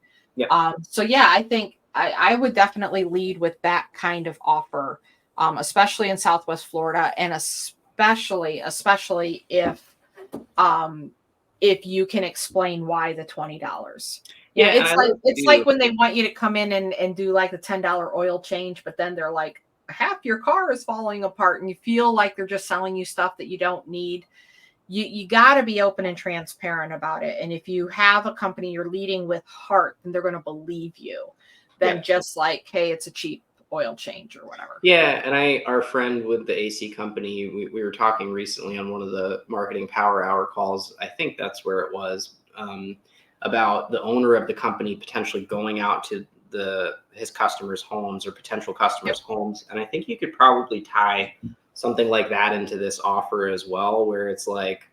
So yeah, I think I would definitely lead with that kind of offer, especially in Southwest Florida, and especially if you can explain why the $20. Yeah, it's like when they want you to come in and do like a $10 oil change, but then they're like, half your car is falling apart, and you feel like they're just selling you stuff that you don't need. You got to be open and transparent about it. And if you have a company you're leading with heart, then they're going to believe you. Then just like, hey, it's a cheap oil change or whatever. Yeah, and our friend with the AC company, we were talking recently on one of the marketing power hour calls. I think that's where it was, about the owner of the company potentially going out to his customers' homes or potential customers' homes, and I think you could probably tie something like that into this offer as well, where it's like,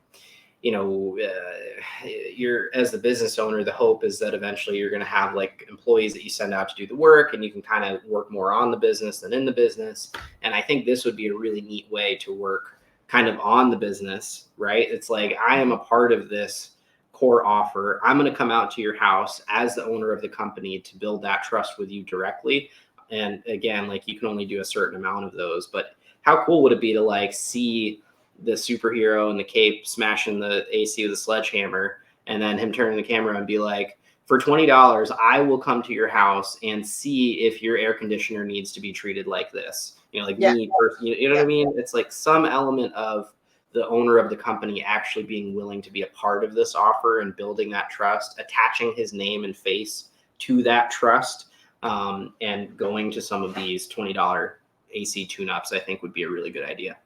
you're, as the business owner, the hope is that eventually you're going to have like employees that you send out to do the work, and you can kind of work more on the business than in the business. And I think this would be a really neat way to work kind of on the business, right? It's like, I am a part of this core offer. I'm going to come out to your house as the owner of the company to build that trust with you directly. And again, like, you can only do a certain amount of those, but how cool would it be to like see the superhero in the cape smashing the AC with a sledgehammer, and then him turning the camera and be like, for $20, I will come to your house and see if your air conditioner needs to be treated like this. Me, you know what I mean? It's like some element of the owner of the company actually being willing to be a part of this offer and building that trust, attaching his name and face to that trust, and going to some of these $20 AC tune-ups, I think would be a really good idea.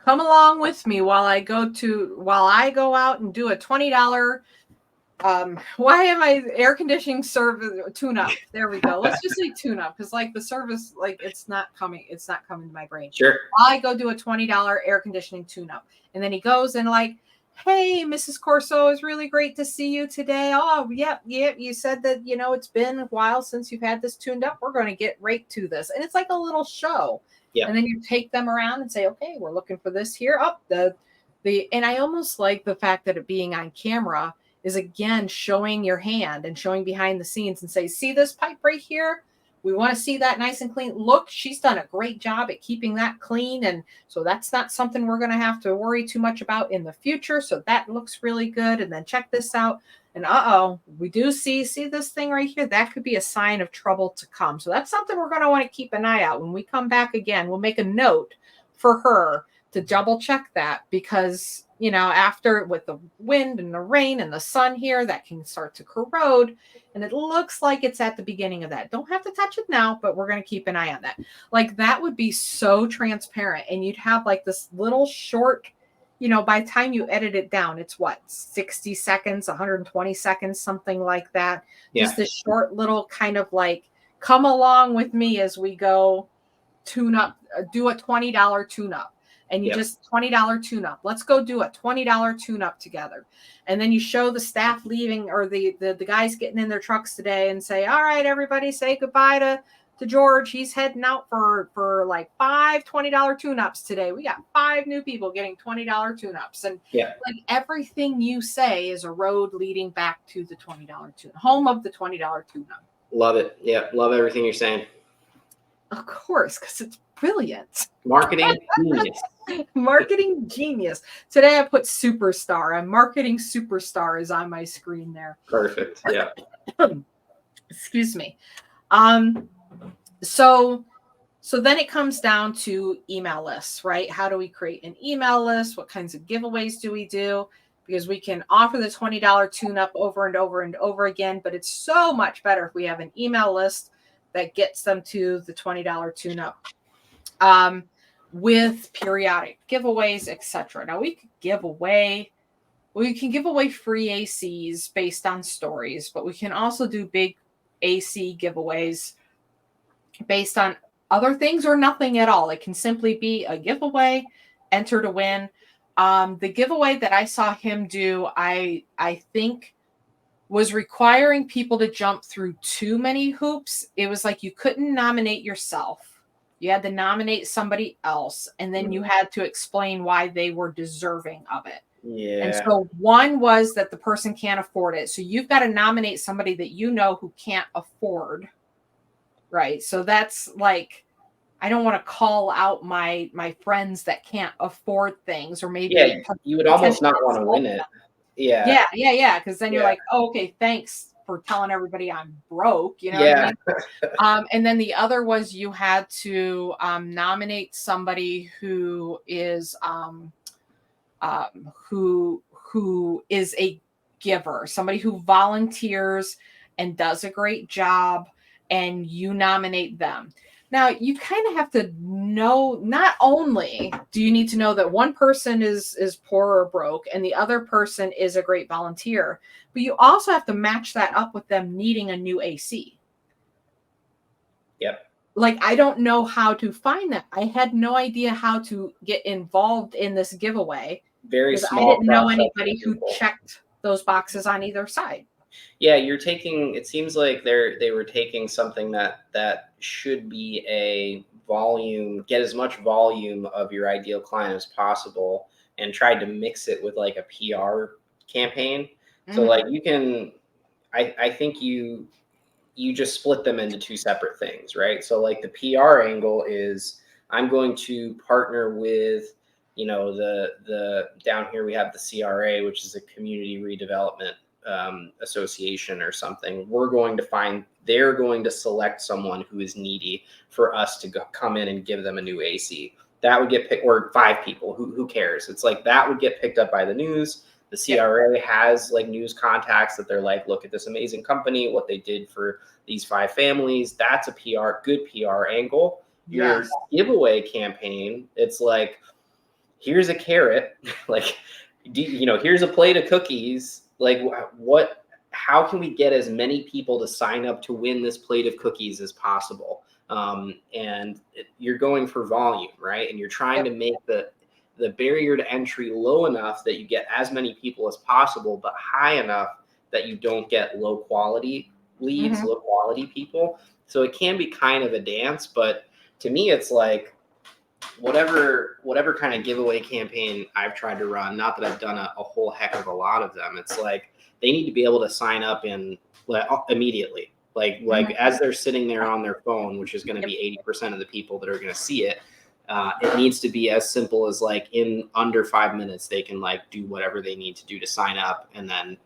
Come along with me while I go out and do a $20 why am I air conditioning service tune up? There we go. Let's just say tune up, because like the service, like it's not coming to my brain. Sure. I go do a $20 air conditioning tune up, and then he goes and like, hey, Mrs. Corso, it's really great to see you today. Oh, yep. You said that, it's been a while since you've had this tuned up. We're going to get right to this. And it's like a little show. Yeah. And then you take them around and say, okay, we're looking for this here. And I almost like the fact that it being on camera is again showing your hand and showing behind the scenes and say, see this pipe right here? We want to see that nice and clean. Look, she's done a great job at keeping that clean. And so that's not something we're going to have to worry too much about in the future. So that looks really good. And then check this out. And we do see this thing right here. That could be a sign of trouble to come. So that's something we're going to want to keep an eye out. When we come back again, we'll make a note for her to double check that, because, after with the wind and the rain and the sun here, that can start to corrode. And it looks like it's at the beginning of that. Don't have to touch it now, but we're going to keep an eye on that. Like, that would be so transparent. And you'd have like this little short, by the time you edit it down, it's what, 60 seconds, 120 seconds, something like that. Yeah. Just this short little kind of like, come along with me as we go tune up, do a $20 tune up. And you just $20 tune up. Let's go do a $20 tune up together. And then you show the staff leaving, or the guys getting in their trucks today, and say, all right, everybody say goodbye to George. He's heading out for like 5 $20 tune ups today. We got 5 new people getting $20 tune ups. And like everything you say is a road leading back to the $20 tune, home of the $20 tune up. Love it. Yeah. Love everything you're saying. Of course, because it's brilliant. Marketing genius. Marketing genius. Today I put superstar. A marketing superstar is on my screen there. Perfect. Yeah. Excuse me. So then it comes down to email lists, right? How do we create an email list? What kinds of giveaways do we do? Because we can offer the $20 tune-up over and over and over again, but it's so much better if we have an email list that gets them to the $20 tune-up. With periodic giveaways, etc. Now we can give away free ACs based on stories, but we can also do big AC giveaways based on other things or nothing at all. It can simply be a giveaway, enter to win. The giveaway that I saw him do, I think, was requiring people to jump through too many hoops. It was like you couldn't nominate yourself. You had to nominate somebody else, and then you had to explain why they were deserving of it. Yeah. And so one was that the person can't afford it. So you've got to nominate somebody that you know who can't afford. Right. So that's like, I don't want to call out my friends that can't afford things, or maybe you would almost not want to win it. Yeah. Because then you're like, oh, okay, thanks for telling everybody I'm broke. What I mean? And then the other was you had to nominate somebody who is who is a giver, somebody who volunteers and does a great job, and you nominate them. Now, you kind of have to know, not only do you need to know that one person is poor or broke and the other person is a great volunteer, but you also have to match that up with them needing a new AC. Yep. Like, I don't know how to find that. I had no idea how to get involved in this giveaway Very because I small didn't know process anybody for who people. checked those boxes on either side. Yeah, you're taking, it seems like they were taking something that should be a volume, get as much volume of your ideal client as possible, and tried to mix it with like a PR campaign. So Mhm. like you can, I think you just split them into two separate things, right? So like the PR angle is, I'm going to partner with, the down here we have the CRA, which is a community redevelopment association or something. They're going to select someone who is needy for us to come in and give them a new AC. That would get picked, or five people. Who cares? It's like that would get picked up by the news. The Yep. CRA has like news contacts that they're like, look at this amazing company, what they did for these five families. That's a good PR angle. Your Yes. giveaway campaign, it's like, here's a carrot, like, here's a plate of cookies. Like, how can we get as many people to sign up to win this plate of cookies as possible? And you're going for volume, right? And you're trying Yep. to make the barrier to entry low enough that you get as many people as possible, but high enough that you don't get low quality leads, Mhm. low quality people. So it can be kind of a dance, but to me, it's like whatever kind of giveaway campaign I've tried to run. Not that I've done a whole heck of a lot of them. It's like they need to be able to sign up immediately. Like Mhm. as they're sitting there on their phone, which is going to Yep. be 80% of the people that are going to see it. It needs to be as simple as like in under 5 minutes they can like do whatever they need to do to sign up and then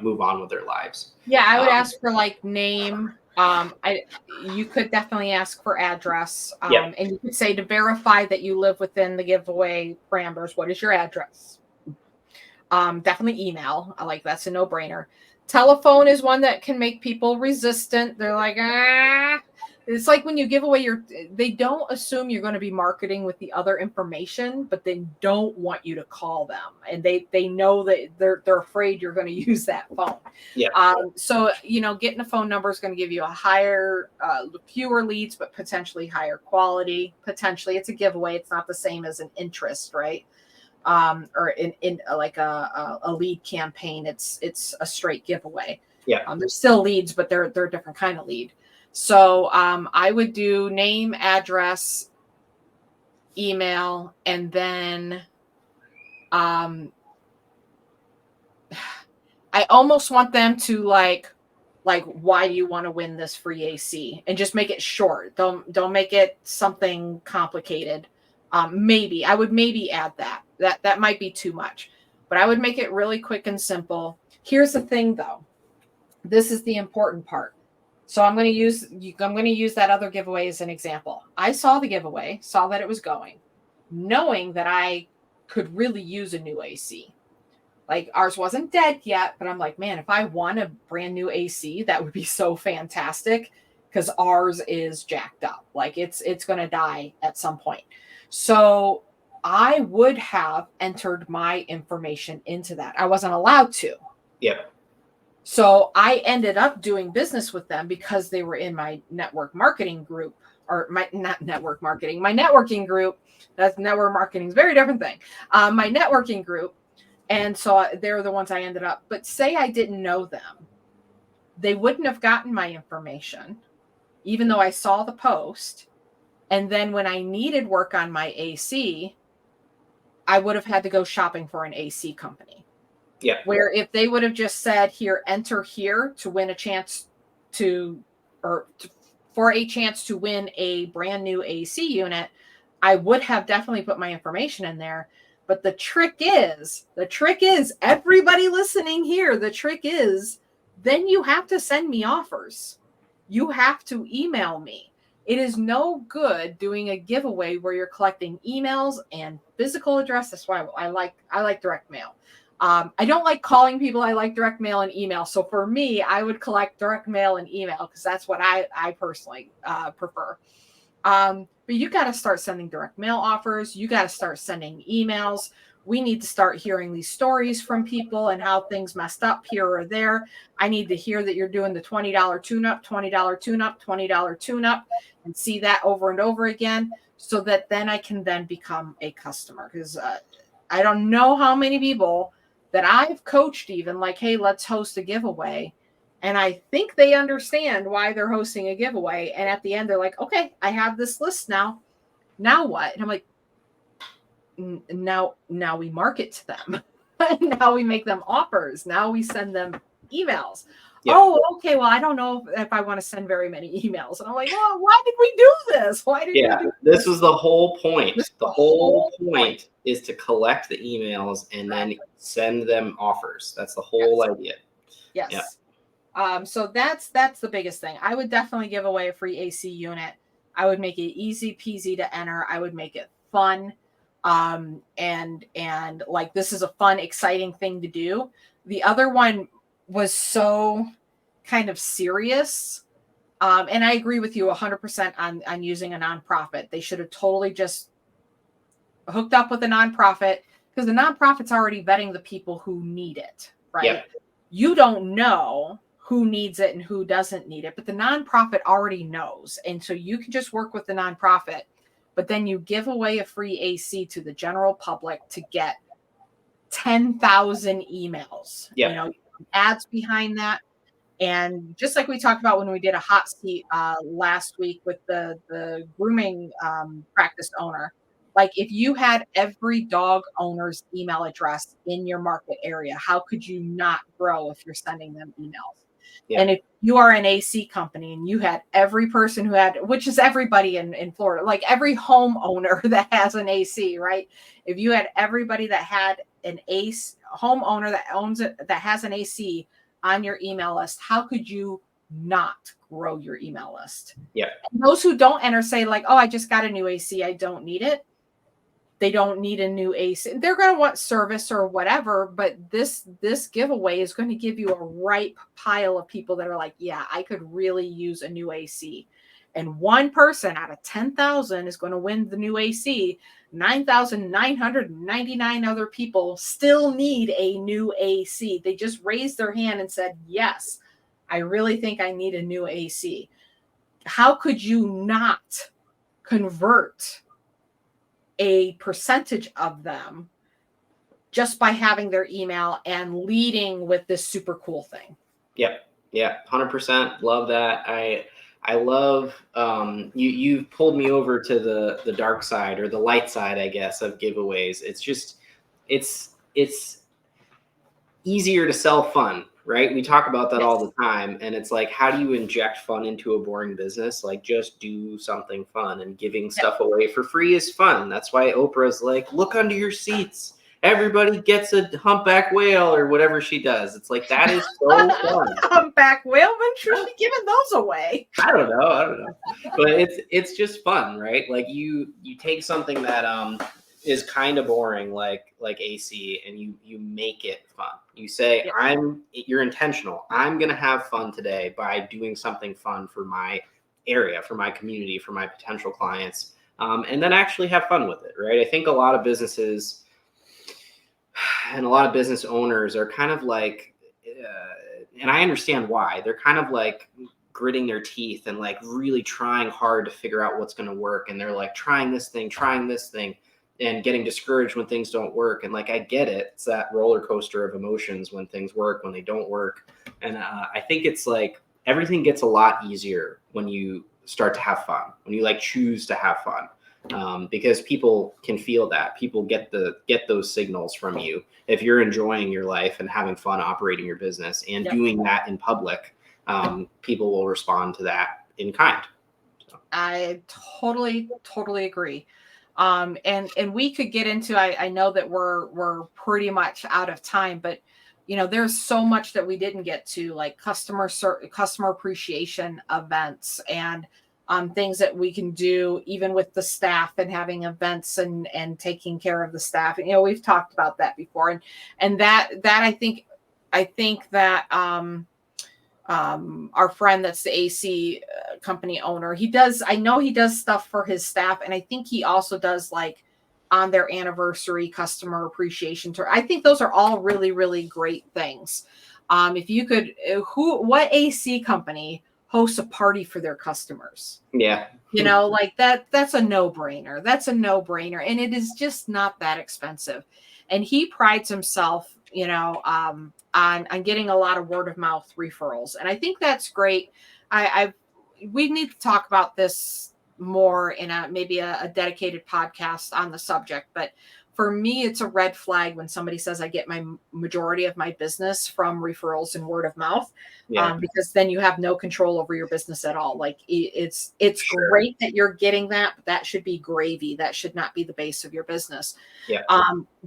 move on with their lives. Yeah, I would Um, ask for like name. I You could definitely ask for address. yeah, And you could say to verify that you live within the giveaway parameters, what is your address? Definitely email. I like that's a no-brainer. Telephone is one that can make people resistant. They're like, ah. It's like when you give away they don't assume you're going to be marketing with the other information, but they don't want you to call them. And they know that they're afraid you're going to use that phone. yeah, So, getting a phone number is going to give you a higher, fewer leads, but potentially higher quality. Potentially, it's a giveaway. It's not the same as an interest, right? Or in like a lead campaign. It's a straight giveaway. yeah. There's still leads, but they're a different kind of lead. So I would do name, address, email, and then um, I almost want them to like why do you want to win this free AC, and just make it short. Don't make it something complicated. Maybe I would maybe add that might be too much, but I would make it really quick and simple. Here's the thing though, this is the important part. So I'm going to use that other giveaway as an example. I saw the giveaway, saw that it was going, knowing that I could really use a new AC. Like, ours wasn't dead yet, but I'm like, man, if I won a brand new AC, that would be so fantastic because ours is jacked up. Like, it's going to die at some point. So I would have entered my information into that. I wasn't allowed to. Yeah. So I ended up doing business with them because they were in my network marketing group, or my not network marketing, my networking group. That's network marketing is a very different thing. My networking group. And so they're the ones I ended up. But say I didn't know them, they wouldn't have gotten my information, even though I saw the post. And then when I needed work on my AC, I would have had to go shopping for an AC company. Yeah. Where if they would have just said, here, enter here to win a chance to, or to, for a chance to win a brand new AC unit, I would have definitely put my information in there. But the trick is everybody listening here, the trick is then you have to send me offers. You have to email me. It is no good doing a giveaway where you're collecting emails and physical address. That's why I like direct mail. I don't like calling people. I like direct mail and email. So for me, I would collect direct mail and email because that's what I personally prefer. But you got to start sending direct mail offers. You got to start sending emails. We need to start hearing these stories from people and how things messed up here or there. I need to hear that you're doing the $20 tune-up, $20 tune-up, $20 tune-up, and see that over and over again, so that then I can then become a customer. Because I don't know how many people that I've coached, even like, hey, let's host a giveaway. And I think they understand why they're hosting a giveaway. And at the end, they're like, okay, I have this list now. Now what? And I'm like, now we market to them. Now we make them offers. Now we send them emails. Yeah. Oh, okay. Well, I don't know if I want to send very many emails. And I'm like, well, why did we do this? Why did we do this? This was the whole point. The whole point is to collect the emails and then send them offers. That's the whole idea. Yes. Yeah. So that's the biggest thing. I would definitely give away a free AC unit. I would make it easy peasy to enter. I would make it fun. And like, this is a fun, exciting thing to do. The other one was so kind of serious. And I agree with you 100% on using a nonprofit. They should have totally just hooked up with a nonprofit, because the nonprofit's already vetting the people who need it, right? Yeah. You don't know who needs it and who doesn't need it, but the nonprofit already knows. And so you can just work with the nonprofit, but then you give away a free AC to the general public to get 10,000 emails. Yeah. You know, ads behind that. And just like we talked about when we did a hot seat last week with the grooming practice owner, like, if you had every dog owner's email address in your market area, how could you not grow if you're sending them emails? Yeah. And if you are an AC company and you had every person who had, which is everybody in Florida, like every homeowner that has an AC, right? If you had everybody that had an AC, homeowner that owns it, that has an AC on your email list, how could you not grow your email list? Yeah. And those who don't enter say like, oh, I just got a new AC, I don't need it. They don't need a new AC. They're going to want service or whatever, but this giveaway is going to give you a ripe pile of people that are like, yeah, I could really use a new AC. And one person out of 10,000 is going to win the new AC. 9,999 other people still need a new AC. They just raised their hand and said, yes, I really think I need a new AC. How could you not convert a percentage of them just by having their email and leading with this super cool thing? Yep. Yeah. 100%. Love that. I love, you've pulled me over to the dark side, or the light side, I guess, of giveaways. It's just, it's easier to sell fun, right? We talk about that all the time. And it's like, how do you inject fun into a boring business? Like, just do something fun, and giving stuff away for free is fun. That's why Oprah's like, look under your seats. Everybody gets a humpback whale, or whatever she does. It's like, that is so fun. Humpback whale? When should we be giving those away? I don't know. But it's just fun, right? Like, you take something that is kind of boring, like AC, and you make it fun. You say, you're intentional. I'm going to have fun today by doing something fun for my area, for my community, for my potential clients, and then actually have fun with it, right? I think a lot of businesses and a lot of business owners are kind of like, and I understand why, they're kind of like gritting their teeth and like really trying hard to figure out what's going to work. And they're like trying this thing, and getting discouraged when things don't work. And like, I get it. It's that roller coaster of emotions when things work, when they don't work. And I think it's like, everything gets a lot easier when you start to have fun, when you like choose to have fun, because people can feel that. People get those signals from you. If you're enjoying your life and having fun operating your business and doing that in public, people will respond to that in kind. So. I totally agree. And we could get into, I know that we're pretty much out of time, but you know, there's so much that we didn't get to, like customer appreciation events, and things that we can do even with the staff, and having events and taking care of the staff. And, you know, we've talked about that before, and that I think that our friend that's the AC company owner. I know he does stuff for his staff. And I think he also does like on their anniversary customer appreciation tour. I think those are all really, really great things. If you could, what AC company hosts a party for their customers? Yeah. Like that's a no-brainer. That's a no-brainer. And it is just not that expensive. And he prides himself, on getting a lot of word of mouth referrals. And I think that's great. We need to talk about this more in maybe a dedicated podcast on the subject. But for me, it's a red flag when somebody says I get my majority of my business from referrals and word of mouth, Yeah. because then you have no control over your business at all. Like it's Sure. great that you're getting that, but that should be gravy. That should not be the base of your business. Yeah.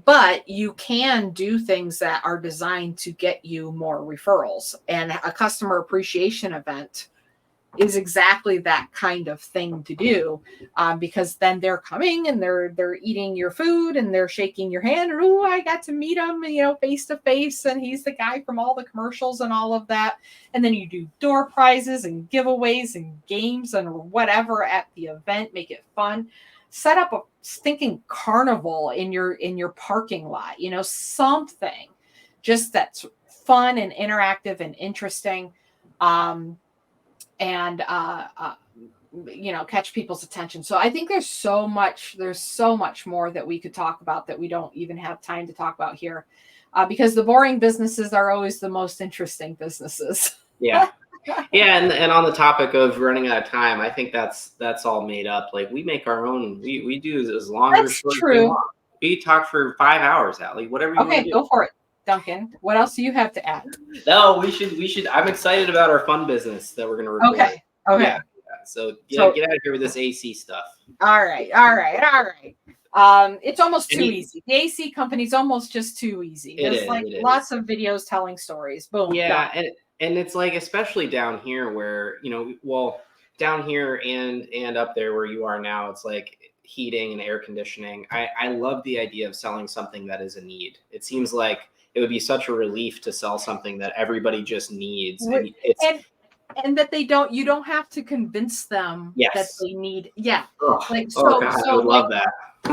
But you can do things that are designed to get you more referrals, and a customer appreciation event is exactly that kind of thing to do, because then they're coming and they're eating your food and they're shaking your hand, and oh, I got to meet him, face to face, and he's the guy from all the commercials and all of that. And then you do door prizes and giveaways and games and whatever at the event. Make it fun. Set up a stinking carnival in your parking lot. Something just that's fun and interactive and interesting. And catch people's attention. So I think there's so much more that we could talk about that we don't even have time to talk about here, because the boring businesses are always the most interesting businesses. Yeah. Yeah, and on the topic of running out of time, I think that's all made up. Like we make our own. We do as long That's as short as we true. want. We talk for 5 hours, Allie. Whatever you want to Okay, do. go for it, Duncan. What else do you have to add? No, we should. I'm excited about our fun business that we're going to record. Okay. Yeah. So get out of here with this AC stuff. All right. It's almost too easy. The AC company's almost just too easy. There's lots of videos telling stories. Boom. Yeah, done. and it's like, especially down here where, down here and up there where you are now, it's like heating and air conditioning. I love the idea of selling something that is a need. It seems like it would be such a relief to sell something that everybody just needs. And that you don't have to convince them that they need. Yeah. God, I would love that.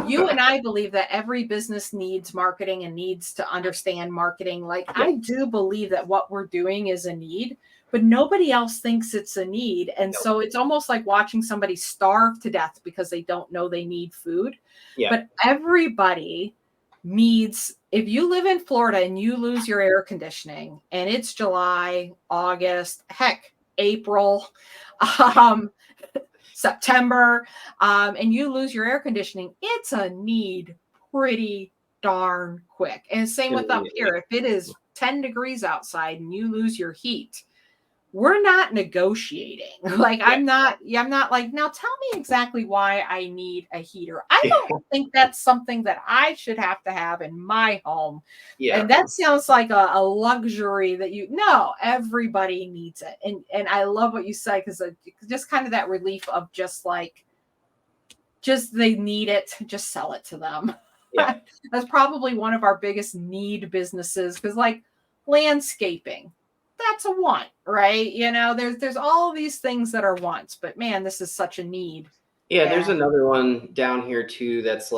You and I believe that every business needs marketing and needs to understand marketing. I do believe that what we're doing is a need, but nobody else thinks it's a need. And so it's almost like watching somebody starve to death because they don't know they need food. Yeah. But everybody needs, if you live in Florida and you lose your air conditioning and it's July, August, heck, April, September, and you lose your air conditioning, it's a need pretty darn quick. And same with up here. If it is 10 degrees outside and you lose your heat, we're not negotiating. I'm not like, now tell me exactly why I need a heater. I don't think that's something that I should have to have in my home. Yeah. And that sounds like a luxury that everybody needs it. And I love what you say, because just kind of that relief of just they need it, just sell it to them. Yeah. That's probably one of our biggest need businesses, because landscaping, that's a want, right? There's all of these things that are wants, but man, this is such a need. Yeah, there's another one down here too that's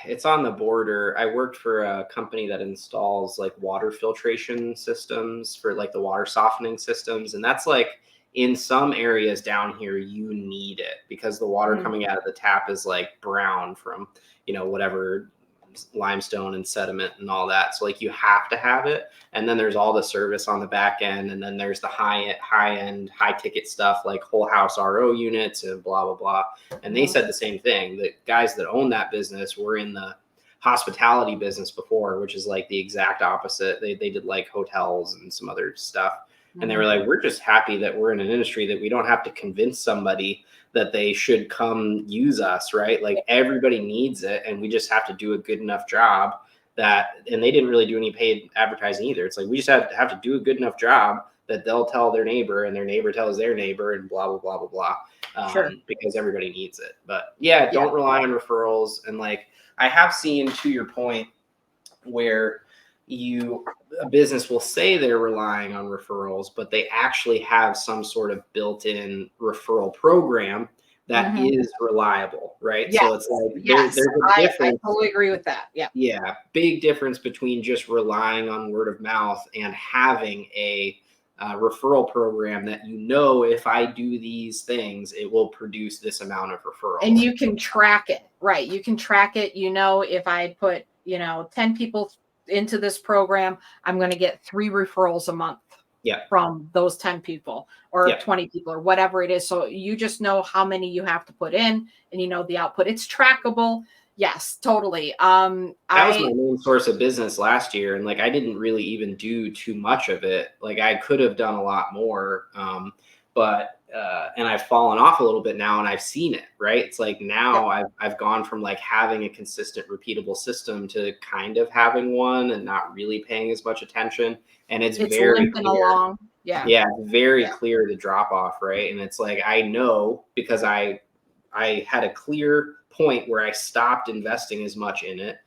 it's on the border. I worked for a company that installs water filtration systems for the water softening systems, and that's in some areas down here you need it because the water coming out of the tap is brown from whatever limestone and sediment and all that. So you have to have it. And then there's all the service on the back end. And then there's the high end, high ticket stuff like whole house RO units and blah, blah, blah. And they said the same thing. The guys that own that business were in the hospitality business before, which is the exact opposite. They did hotels and some other stuff. And they were we're just happy that we're in an industry that we don't have to convince somebody that they should come use us, right? Everybody needs it, and we just have to do a good enough job and they didn't really do any paid advertising either. It's we just have to do a good enough job that they'll tell their neighbor and their neighbor tells their neighbor and blah, blah, blah, blah, blah. Because everybody needs it. But don't rely on referrals. And I have seen, to your point, where a business will say they're relying on referrals, but they actually have some sort of built-in referral program that is reliable, right? Yes. So it's like Yes. there's a I difference. totally agree with that. Yeah. Yeah, big difference between just relying on word of mouth and having a referral program that, if I do these things, it will produce this amount of referrals. And you can track it, right? You can track it. If I put, 10 people into this program, I'm going to get 3 referrals a month from those 10 people or 20 people or whatever it is. So you just know how many you have to put in and the output. It's trackable. Yes, totally. That was my main source of business last year. And I didn't really even do too much of it. I could have done a lot more. And I've fallen off a little bit now and I've seen it, right? It's now I've gone from having a consistent, repeatable system to kind of having one and not really paying as much attention. And it's very limping clear. Along. Yeah. Very clear the drop off, right? And it's I know because I had a clear point where I stopped investing as much in it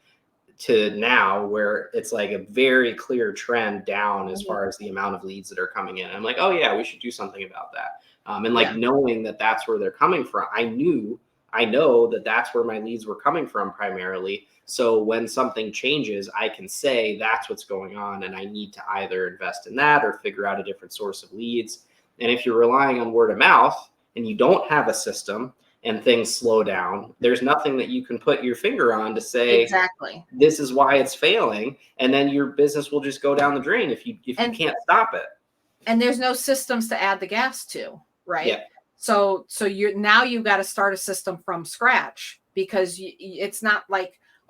to now where it's a very clear trend down as far as the amount of leads that are coming in. I'm oh yeah, we should do something about that. Knowing that that's where they're coming from. I know that that's where my leads were coming from primarily. So when something changes, I can say that's what's going on and I need to either invest in that or figure out a different source of leads. And if you're relying on word of mouth and you don't have a system and things slow down, there's nothing that you can put your finger on to say, exactly, this is why it's failing. And then your business will just go down the drain if you can't stop it. And there's no systems to add the gas to, right? Yeah. So you've got to start a system from scratch because it's not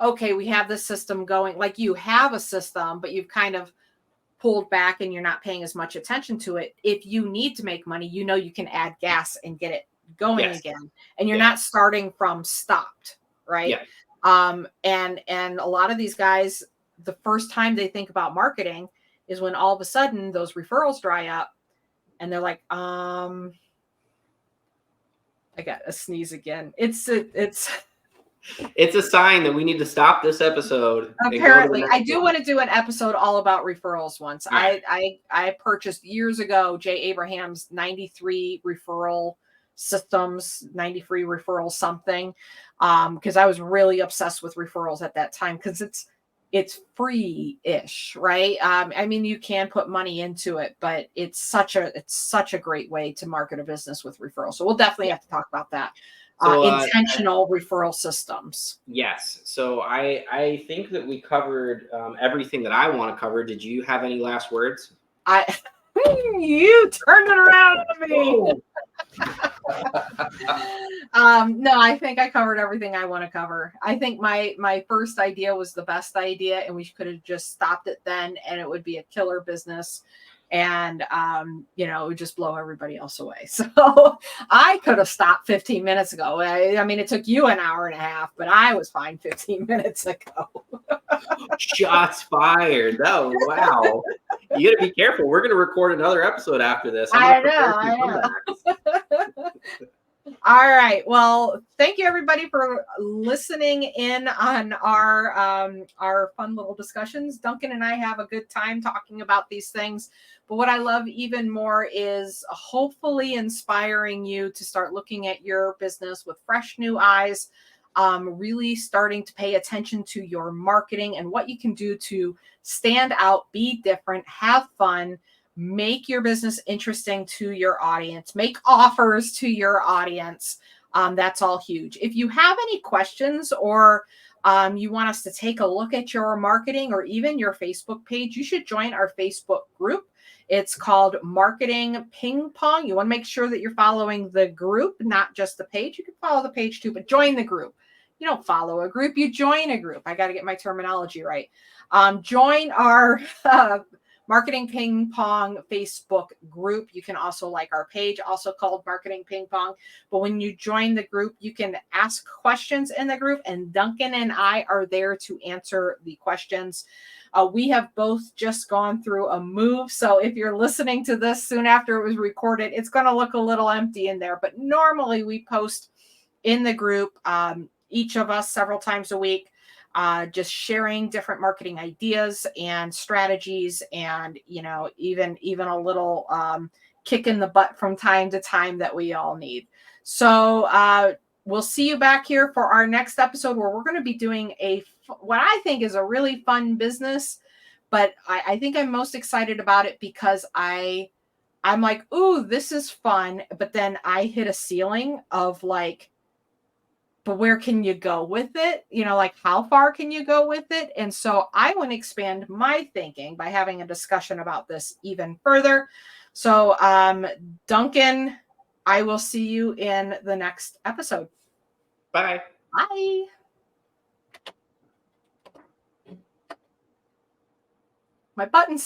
okay, we have this system going, you have a system, but you've kind of pulled back and you're not paying as much attention to it. If you need to make money, you can add gas and get it going again. And you're not starting from stopped, right? Yeah. And a lot of these guys, the first time they think about marketing is when all of a sudden those referrals dry up and they're I got a sneeze again. It's a sign that we need to stop this episode. Apparently, I do want to do an episode all about referrals once. Right. I purchased years ago Jay Abraham's 93 referral systems, 93 referral something, because I was really obsessed with referrals at that time because it's free-ish, right? I mean, you can put money into it, but it's such a great way to market a business with referrals. So we'll definitely have to talk about that. So, intentional referral systems. Yes. So I think that we covered everything that I want to cover. Did you have any last words? You turned it around on me. No, I think I covered everything I want to cover. I think my first idea was the best idea and we could have just stopped it then and it would be a killer business and it would just blow everybody else away. So I could have stopped 15 minutes ago. I mean, it took you an hour and a half, but I was fine 15 minutes ago. Shots fired. Oh, wow. You got to be careful. We're going to record another episode after this. I know. All right. Well, thank you everybody for listening in on our fun little discussions. Duncan and I have a good time talking about these things. But what I love even more is hopefully inspiring you to start looking at your business with fresh new eyes, really starting to pay attention to your marketing and what you can do to stand out, be different, have fun, make your business interesting to your audience, make offers to your audience. That's all huge. If you have any questions or you want us to take a look at your marketing or even your Facebook page, you should join our Facebook group. It's called Marketing Ping Pong. You want to make sure that you're following the group, not just the page. You can follow the page too, but join the group. You don't follow a group, you join a group. I got to get my terminology right. Join our Marketing Ping Pong Facebook group. You can also like our page, also called Marketing Ping Pong. But when you join the group, you can ask questions in the group, and Duncan and I are there to answer the questions. We have both just gone through a move. So if you're listening to this soon after it was recorded, it's going to look a little empty in there. But normally we post in the group, each of us several times a week. just sharing different marketing ideas and strategies, and even a little kick in the butt from time to time that we all need. So we'll see you back here for our next episode, where we're going to be doing what I think is a really fun business, but I think I'm most excited about it because I'm like, ooh, this is fun, but then I hit a ceiling of like, but where can you go with it? Like, how far can you go with it? And so I want to expand my thinking by having a discussion about this even further. So, Duncan, I will see you in the next episode. Bye. Bye. My button's